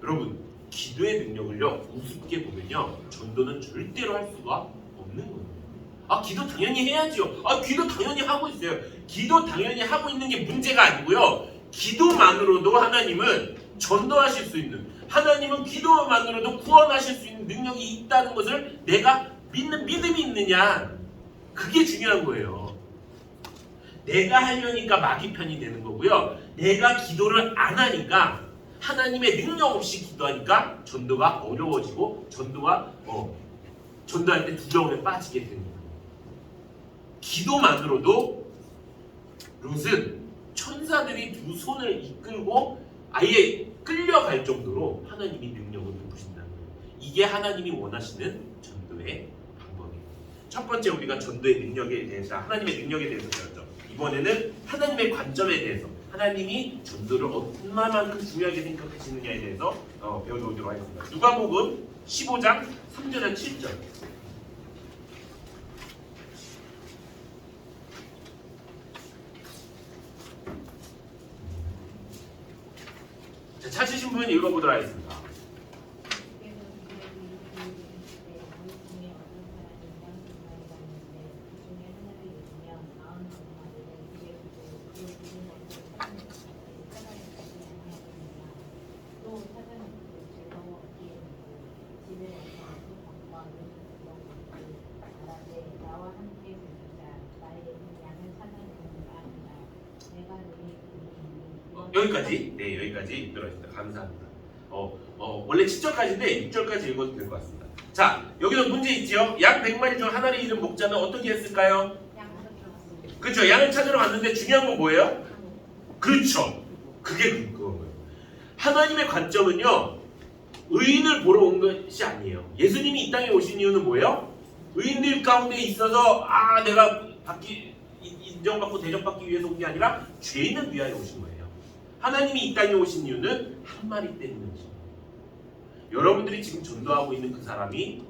여러분, 기도의 능력을요 우습게 보면요 전도는 절대로 할 수가 없는 거예요. 기도 당연히 해야죠. 기도 당연히 하고 있어요. 기도 당연히 하고 있는 게 문제가 아니고요, 기도만으로도 하나님은 전도하실 수 있는, 하나님은 기도만으로도 구원하실 수 있는 능력이 있다는 것을 내가 믿는 믿음이 있느냐, 그게 중요한 거예요. 내가 하려니까 마귀 편이 되는 거고요, 내가 기도를 안 하니까, 하나님의 능력 없이 기도하니까 전도가 어려워지고 전도할 때 두려움에 빠지게 되는 거예요. 기도만으로도 롯은 천사들이 두 손을 이끌고 아예 끌려갈 정도로 하나님이 능력을 베푸신다는 거예요. 이게 하나님이 원하시는 전도의 방법이에요. 첫 번째 우리가 전도의 능력에 대해서, 하나님의 능력에 대해서 배웠죠. 이번에는 하나님의 관점에 대해서, 하나님이 전도를 얼마만큼 중요하게 생각하시느냐에 대해서 배워보도록 하겠습니다. 누가복음 15장 3절에 7절. 자, 찾으신 분 읽어보도록 하겠습니다. 여기까지? 네, 여기까지 읽도록 하겠습니다. 감사합니다. 원래 7절까지인데 6절까지 읽어도 될 것 같습니다. 자, 여기서 문제 있지요? 양 100마리 중 하나를 잃은 목자는 어떻게 했을까요? 그렇죠. 양을 찾으러 갔는데 중요한 건 뭐예요? 그렇죠. 그게 그거예요. 하나님의 관점은요, 의인을 보러 온 것이 아니에요. 예수님이 이 땅에 오신 이유는 뭐예요? 의인들 가운데 있어서 내가 인정받고 대접받기 위해서 온 게 아니라 죄인을 위하여 오신 거예요. 하나님이 이 땅에 오신 이유는 한 마리 때문이죠. 여러분들이 지금 전도하고 있는 그 사람이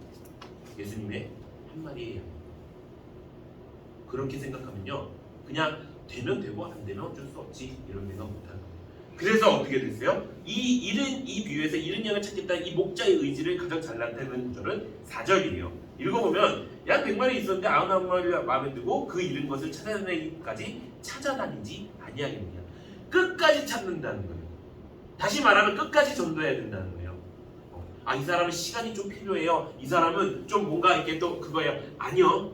예수님의 한 마리예요. 그렇게 생각하면요, 그냥 되면 되고 안 되면 어쩔 수 없지 이런 생각 못하는 거예요. 그래서 어떻게 됐어요? 이 비유에서 이른 양을 찾겠다 이 목자의 의지를 가장 잘 나타내는 구절은 4절이에요. 읽어보면 양 100마리 있었는데 99마리가 마음에 들고 그 잃은 것을 찾아내기까지 찾아다니지 아니하겠느냐. 끝까지 찾는다는 거예요. 다시 말하면 끝까지 전도해야 된다는 거예요. 이 사람은 시간이 좀 필요해요. 이 사람은 좀 뭔가 이렇게 또 그거예요. 아니요.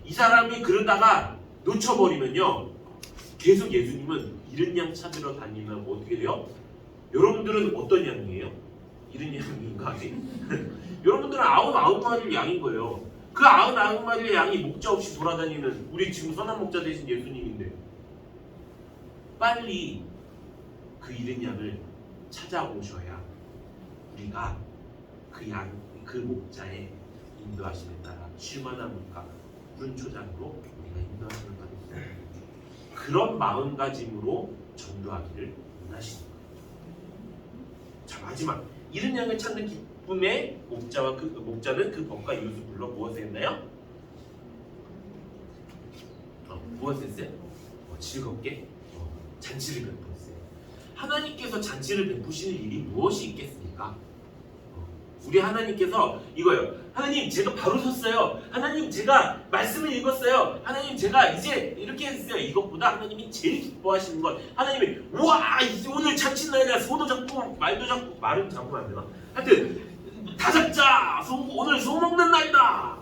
이 사람이 그러다가 놓쳐버리면요. 계속 예수님은 잃은 양 찾으러 다니면 뭐 어떻게 돼요? 여러분들은 어떤 양이에요? 잃은 양인가? 여러분들은 99마리의 양인 거예요. 그 99마리의 양이 목자 없이 돌아다니는 우리 지금 선한 목자 되신 예수님인데 빨리 그 잃은 양을 찾아오셔야 우리가 그 목자의 인도하심에 따라 쉴만함과 푸른 초장으로 우리가 인도하심을 받을 수 있는 그런 마음가짐으로 전도하기를 원하시는 거예요. 자, 마지막 잃은 양을 찾는 기쁨의 목자는 그 법과 이웃을 불러 무엇을 했나요? 무엇을 했어요? 즐겁게 잔치를 베풀었어요. 하나님께서 잔치를 베푸시는 일이 무엇이 있겠습니까? 우리 하나님께서 이거예요. 하나님 제가 바로 섰어요. 하나님 제가 말씀을 읽었어요. 하나님 제가 이제 이렇게 했어요. 이것보다 하나님이 제일 기뻐하시는 건 하나님이 우와 이제 오늘 잔치 날이야. 소도 잡고 말도 잡고 말은 잡으면 안 되나? 하여튼 다 잡자. 오늘 소 먹는 날이다.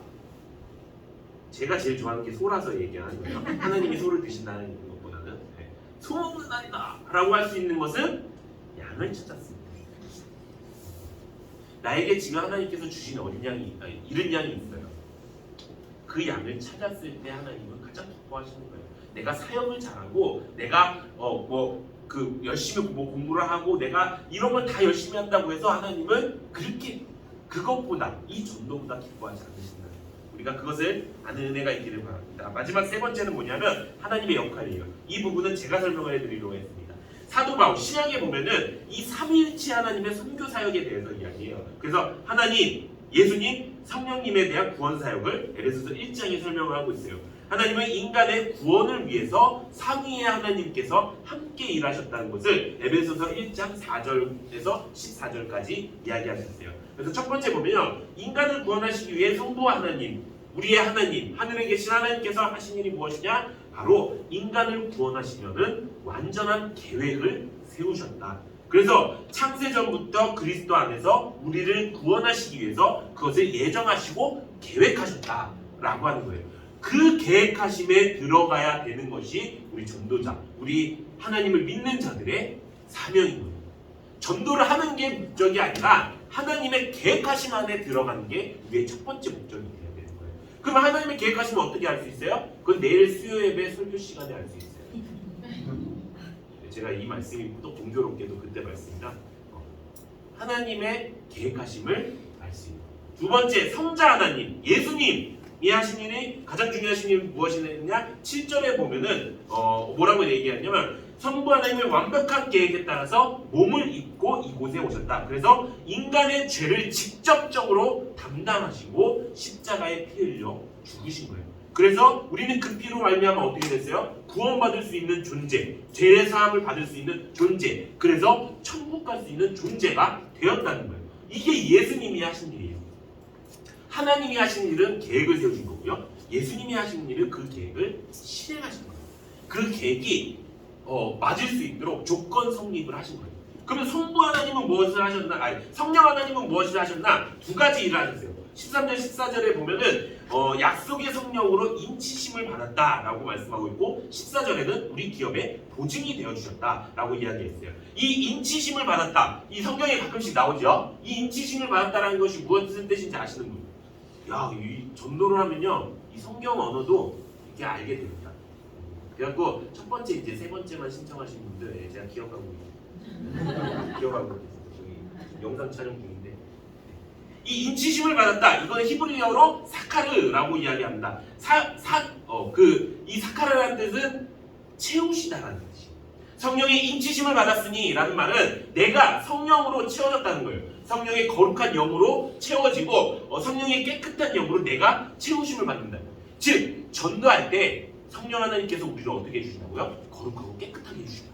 제가 제일 좋아하는 게 소라서 얘기하는 거예요. 하나님이 소를 드신다는 것보다는 소 먹는 날이다 라고 할 수 있는 것은 양을 찾았습니다. 나에게 지금 하나님께서 주신 잃은 양이 있어요. 그 양을 찾았을 때 하나님은 가장 기뻐하시는 거예요. 내가 사역을 잘하고 내가 열심히 공부를 하고 내가 이런 걸 다 열심히 한다고 해서 하나님은 그렇게 그것보다 이 전도보다 기뻐하지 않으신다. 우리가 그것을 아는 은혜가 있기를 바랍니다. 마지막 세 번째는 뭐냐면 하나님의 역할이에요. 이 부분은 제가 설명을 해드리려고 했습니다. 사도 바울 신약에 보면은 이 삼위일체 하나님의 선교 사역에 대해서 이야기해요. 그래서 하나님, 예수님, 성령님에 대한 구원 사역을 에베소서 1장에 설명을 하고 있어요. 하나님은 인간의 구원을 위해서 삼위의 하나님께서 함께 일하셨다는 것을 에베소서 1장 4절에서 14절까지 이야기하셨어요. 그래서 첫 번째 보면요, 인간을 구원하시기 위해 성부 하나님, 우리의 하나님, 하늘에 계신 하나님께서 하신 일이 무엇이냐? 바로 인간을 구원하시려는 완전한 계획을 세우셨다. 그래서 창세전부터 그리스도 안에서 우리를 구원하시기 위해서 그것을 예정하시고 계획하셨다라고 하는 거예요. 그 계획하심에 들어가야 되는 것이 우리 전도자, 우리 하나님을 믿는 자들의 사명인 거예요. 전도를 하는 게 목적이 아니라 하나님의 계획하심 안에 들어가는 게 우리의 첫 번째 목적이 돼야 되는 거예요. 그럼 하나님의 계획하심을 어떻게 알 수 있어요? 그건 내일 수요 예배 설교 시간에 알 수 있어요. 제가 이 말씀이 또 공교롭게도 그때 말씀이다. 하나님의 계획하심을 알 수 있는. 두 번째, 성자 하나님, 예수님이 하신 일이 가장 중요하신 일이 무엇이냐? 7절에 보면은 뭐라고 얘기하냐면 성부 하나님의 완벽한 계획에 따라서 몸을 입고 이곳에 오셨다. 그래서 인간의 죄를 직접적으로 담당하시고 십자가에 피 흘려 죽으신 거예요. 그래서 우리는 그 피로 말미암아 어떻게 됐어요? 구원받을 수 있는 존재, 죄의 사함을 받을 수 있는 존재, 그래서 천국 갈 수 있는 존재가 되었다는 거예요. 이게 예수님이 하신 일이에요. 하나님이 하신 일은 계획을 세우신 거고요. 예수님이 하신 일은 그 계획을 실행하신 거예요. 그 계획이 맞을 수 있도록 조건 성립을 하신 거예요. 그러면 성부 하나님은 무엇을 하셨나? 성령 하나님은 무엇을 하셨나? 두 가지 일을 하셨어요. 13절 14절에 보면은 약속의 성령으로 인치심을 받았다라고 말씀하고 있고 14절에는 우리 기업의 보증이 되어주셨다라고 이야기했어요. 이 인치심을 받았다. 이 성경에 가끔씩 나오죠. 이 인치심을 받았다라는 것이 무슨 뜻인지 아시는 분? 이 전도를 하면요, 이 성경 언어도 이렇게 알게 됩니다. 그래갖고 첫 번째 이제 세 번째만 신청하신 분들 제가 기억하고 있습니다. 기억하고 저기 영상 촬영 중인데 이 인치심을 받았다. 이거는 히브리어로 사카르라고 이야기합니다. 이 사카르라는 뜻은 채우시다라는 뜻이에요. 성령의 인치심을 받았으니라는 말은 내가 성령으로 채워졌다는 거예요. 성령의 거룩한 영으로 채워지고 성령의 깨끗한 영으로 내가 채우심을 받는다. 즉 전도할 때 성령 하나님께서 우리를 어떻게 해주신다고요? 거룩하고 깨끗하게 해주신다.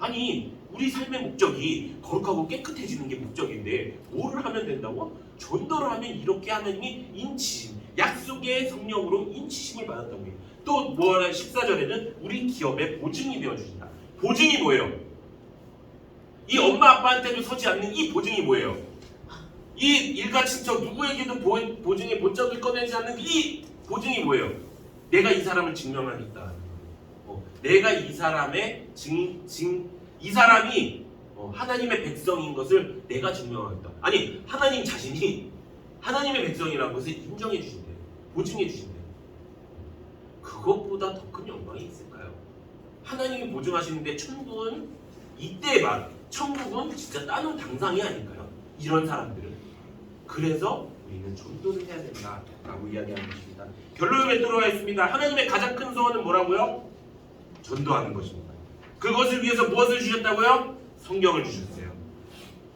아니 우리 삶의 목적이 거룩하고 깨끗해지는 게 목적인데 뭐를 하면 된다고? 전도를 하면 이렇게 하나님이 인치심, 약속의 성령으로 인치심을 받았다고 해요. 또 뭐라 14절에는 우리 기업의 보증이 되어주신다. 보증이 뭐예요? 이 엄마 아빠한테도 서지 않는 이 보증이 뭐예요? 이 일가 친척 누구에게도 보증의 본적을 꺼내지 않는 이 보증이 뭐예요? 내가 이 사람을 증명하겠다. 내가 이 사람의 이 사람이 하나님의 백성인 것을 내가 증명하겠다. 아니 하나님 자신이 하나님의 백성이라는 것을 인정해 주신대요. 보증해 주신대요. 그것보다 더 큰 영광이 있을까요? 하나님이 보증하시는데 천국은 이때만, 천국은 진짜 따놓은 당상이 아닐까요? 이런 사람들은. 그래서 우리는 전도를 해야 된다라고 이야기하는 것입니다. 결론에 들어와 있습니다. 하나님의 가장 큰 소원은 뭐라고요? 전도하는 것입니다. 그것을 위해서 무엇을 주셨다고요? 성경을 주셨어요.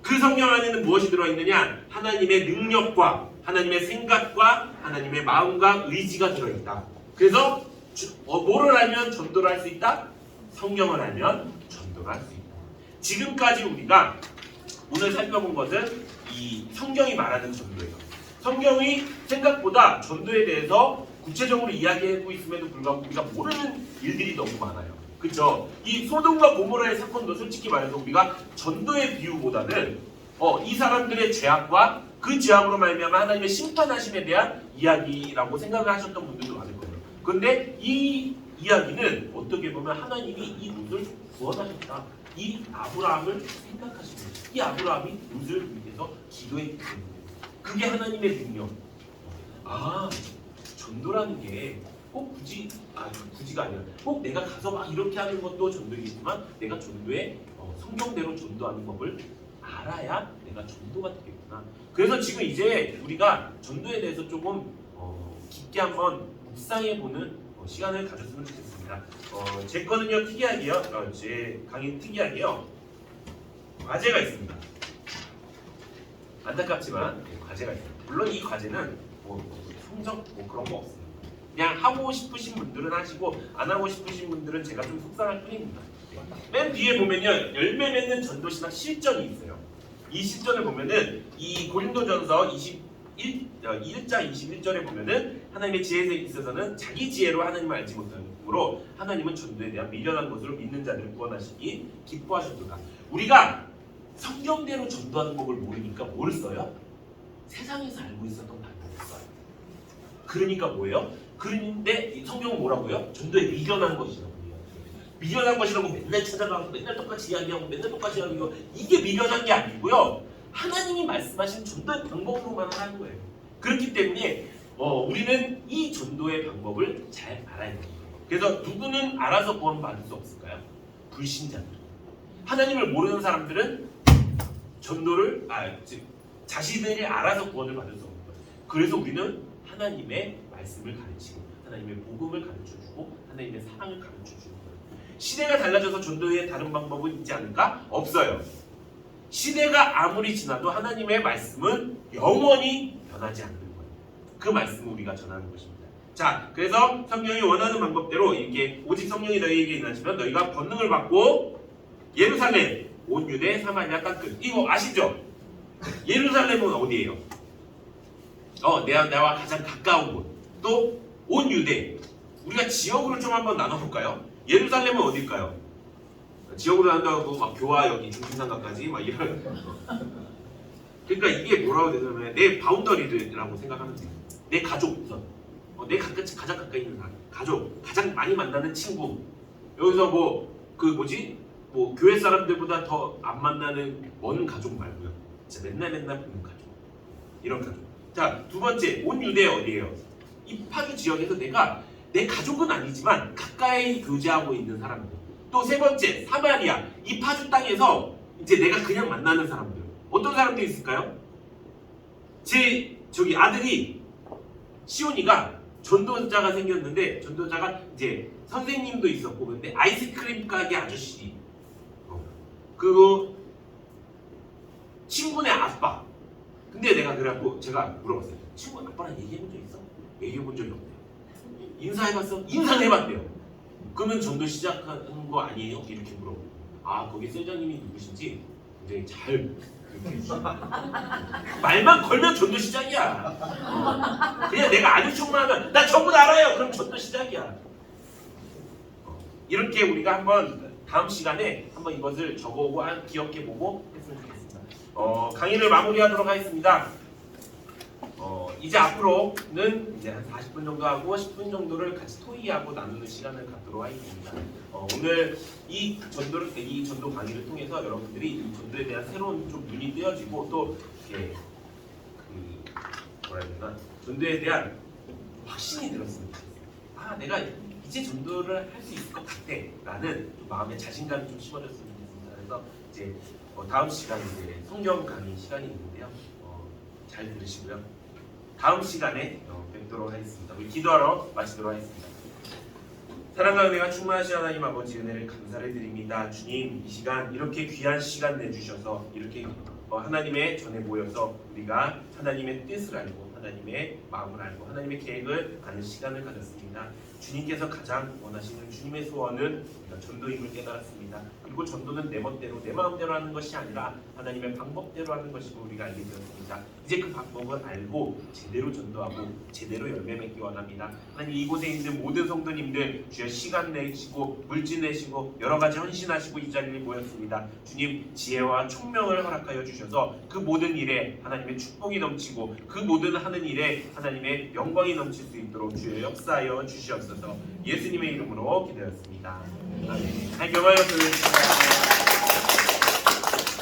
그 성경 안에는 무엇이 들어있느냐? 하나님의 능력과 하나님의 생각과 하나님의 마음과 의지가 들어있다. 그래서 뭐를 알면 전도를 할 수 있다? 성경을 알면 전도를 할 수 있다. 지금까지 우리가 오늘 살펴본 것은 이 성경이 말하는 전도예요. 성경이 생각보다 전도에 대해서 구체적으로 이야기하고 있음에도 불구하고 우리가 모르는 일들이 너무 많아요. 그렇죠? 이 소돔과 고모라의 사건도 솔직히 말해서 우리가 전도의 비유보다는 이 사람들의 죄악과 그 죄악으로 말미암아 하나님의 심판하심에 대한 이야기라고 생각을 하셨던 분들도 많을 거예요. 그런데 이 이야기는 어떻게 보면 하나님이 이 롯을 구원하셨다. 이 아브라함을 생각하시는 거예요. 이 아브라함이 롯을 위해서 기도했기 때문에 그게 하나님의 능력. 전도라는 게 꼭 굳이가 아니라 꼭 내가 가서 막 이렇게 하는 것도 전도이겠지만 내가 전도에 성경대로 전도하는 법을 알아야 내가 전도가 되겠구나. 그래서 지금 이제 우리가 전도에 대해서 조금 깊게 한번 묵상해보는 시간을 가졌으면 좋겠습니다. 제 거는요 특이하게요. 제 강의는 특이하게요. 과제가 있습니다. 안타깝지만 과제가 있습니다. 물론 이 과제는 성적 그런 거 없습니다. 그냥 하고 싶으신 분들은 하시고 안 하고 싶으신 분들은 제가 좀 속상할 뿐입니다. 맨 뒤에 보면요 열매 맺는 전도신학 실전이 있어요. 이 실전을 보면은 이 고린도전서 1장 21절에 보면은 하나님의 지혜에 있어서는 자기 지혜로 하나님을 알지 못함으로 하나님은 전도에 대한 미련한 것으로 믿는 자들을 구원하시기 기뻐하셨도다. 우리가 성경대로 전도하는 법을 모르니까 뭘 써요? 세상에서 알고 있었던 방법을 써요. 그러니까 뭐예요? 그런데 성경은 뭐라고요? 전도에 미련한 것이라고 해요. 미련한 것이라고 맨날 찾아가고 맨날 똑같이 이야기하고 맨날 똑같이 이야기하고 이게 미련한 게 아니고요. 하나님이 말씀하신 전도의 방법으로만 하는 거예요. 그렇기 때문에 우리는 이 전도의 방법을 잘 알아야 됩니다. 그래서 누구는 알아서 구원받을 수 없을까요? 불신자들. 하나님을 모르는 사람들은 전도를 자신들이 알아서 구원을 받을 수 없는 거예요. 그래서 우리는 하나님의 말씀을 가르치고 하나님의 복음을 가르쳐주고 하나님의 사랑을 가르쳐주는 거예요. 시대가 달라져서 전도에 다른 방법은 있지 않을까? 없어요. 시대가 아무리 지나도 하나님의 말씀은 영원히 변하지 않는 거예요. 그 말씀을 우리가 전하는 것입니다. 자, 그래서 성령이 원하는 방법대로 이렇게 오직 성령이 너희에게 임하시면 너희가 권능을 받고 예루살렘, 온 유대, 사마리아 땅끝. 이거 아시죠? 예루살렘은 어디예요? 나와 가장 가까운 곳. 또 온 유대. 우리가 지역으로 좀 한번 나눠볼까요? 예루살렘은 어딜까요? 지역으로 나눈다고 막 교화 여기 중심상가까지 막 이런. 그러니까 이게 뭐라고 되냐면 내 바운더리라고 생각하면 돼요. 내 가족 우선. 내 가장 가까이 있는 사람, 가족, 가장 많이 만나는 친구. 여기서 교회 사람들보다 더 안 만나는 먼 가족 말고요. 진짜 맨날 보는 가족. 이런 가족. 자, 두 번째, 온 유대 어디예요? 이 파주 지역에서 내가 내 가족은 아니지만 가까이 교제하고 있는 사람들. 또 세 번째, 사마리아. 이 파주 땅에서 이제 내가 그냥 만나는 사람들. 어떤 사람들이 있을까요? 제 아들이 시온이가 전도자가 생겼는데 전도자가 이제 선생님도 있었고 근데 아이스크림 가게 아저씨 그리고 친구네 아빠. 근데 내가 그래갖고 제가 물어봤어요. 친구 아빠랑 얘기해본 적 있어? 얘기해본 적이 없대요. 인사해봤어? 인사는 해봤대요. 그러면 전도 시작하는 거 아니에요? 이렇게 물어보고 거기 센터님이 누구신지 굉장히 잘 말만 걸면 전도 시작이야. 그냥 내가 아는 척만 하면 나 전부 다 알아요. 그럼 전도 시작이야. 이렇게 우리가 한번 다음 시간에 한번 이것을 적어오고 기억해보고 했으면 좋겠습니다. 강의를 마무리하도록 하겠습니다. 이제 앞으로는 이제 한 40분 정도 하고 10분 정도를 같이 토의하고 나누는 시간을 갖도록 하겠습니다. 오늘 이 전도 강의를 통해서 여러분들이 이 전도에 대한 새로운 좀 눈이 뜨여지고 또 이렇게 뭐라 해야 되나 전도에 대한 확신이 들었으면 좋겠어요. 내가 이제 전도를 할 수 있을 것 같아라는 좀 마음의 자신감이 좀 심어졌으면 좋겠습니다. 그래서 이제 다음 시간 이제 성경 강의 시간이 있는데요. 잘 들으시고요. 다음 시간에 뵙도록 하겠습니다. 우리 기도하러 마치도록 하겠습니다. 사랑과 은혜가 충만하신 하나님 아버지 은혜를 감사를 드립니다. 주님 이 시간 이렇게 귀한 시간 내주셔서 이렇게 하나님의 전에 모여서 우리가 하나님의 뜻을 알고 하나님의 마음을 알고 하나님의 계획을 아는 시간을 가졌습니다. 주님께서 가장 원하시는 주님의 소원은 우리가 전도임을 깨달았습니다. 그리고 전도는 내 멋대로 내 마음대로 하는 것이 아니라 하나님의 방법대로 하는 것이고 우리가 알게 되었습니다. 이제 그 방법을 알고 제대로 전도하고 제대로 열매 맺기 원합니다. 하나님 이곳에 있는 모든 성도님들 주여 시간 내시고 물질 내시고 여러 가지 헌신하시고 이 자리에 모였습니다. 주님 지혜와 총명을 허락하여 주셔서 그 모든 일에 하나님의 축복이 넘치고 그 모든 하는 일에 하나님의 영광이 넘칠 수 있도록 주여 역사하여 주시옵소서. 예수님의 이름으로 기도했습니다. 아멘. 경화여 드리겠습니다.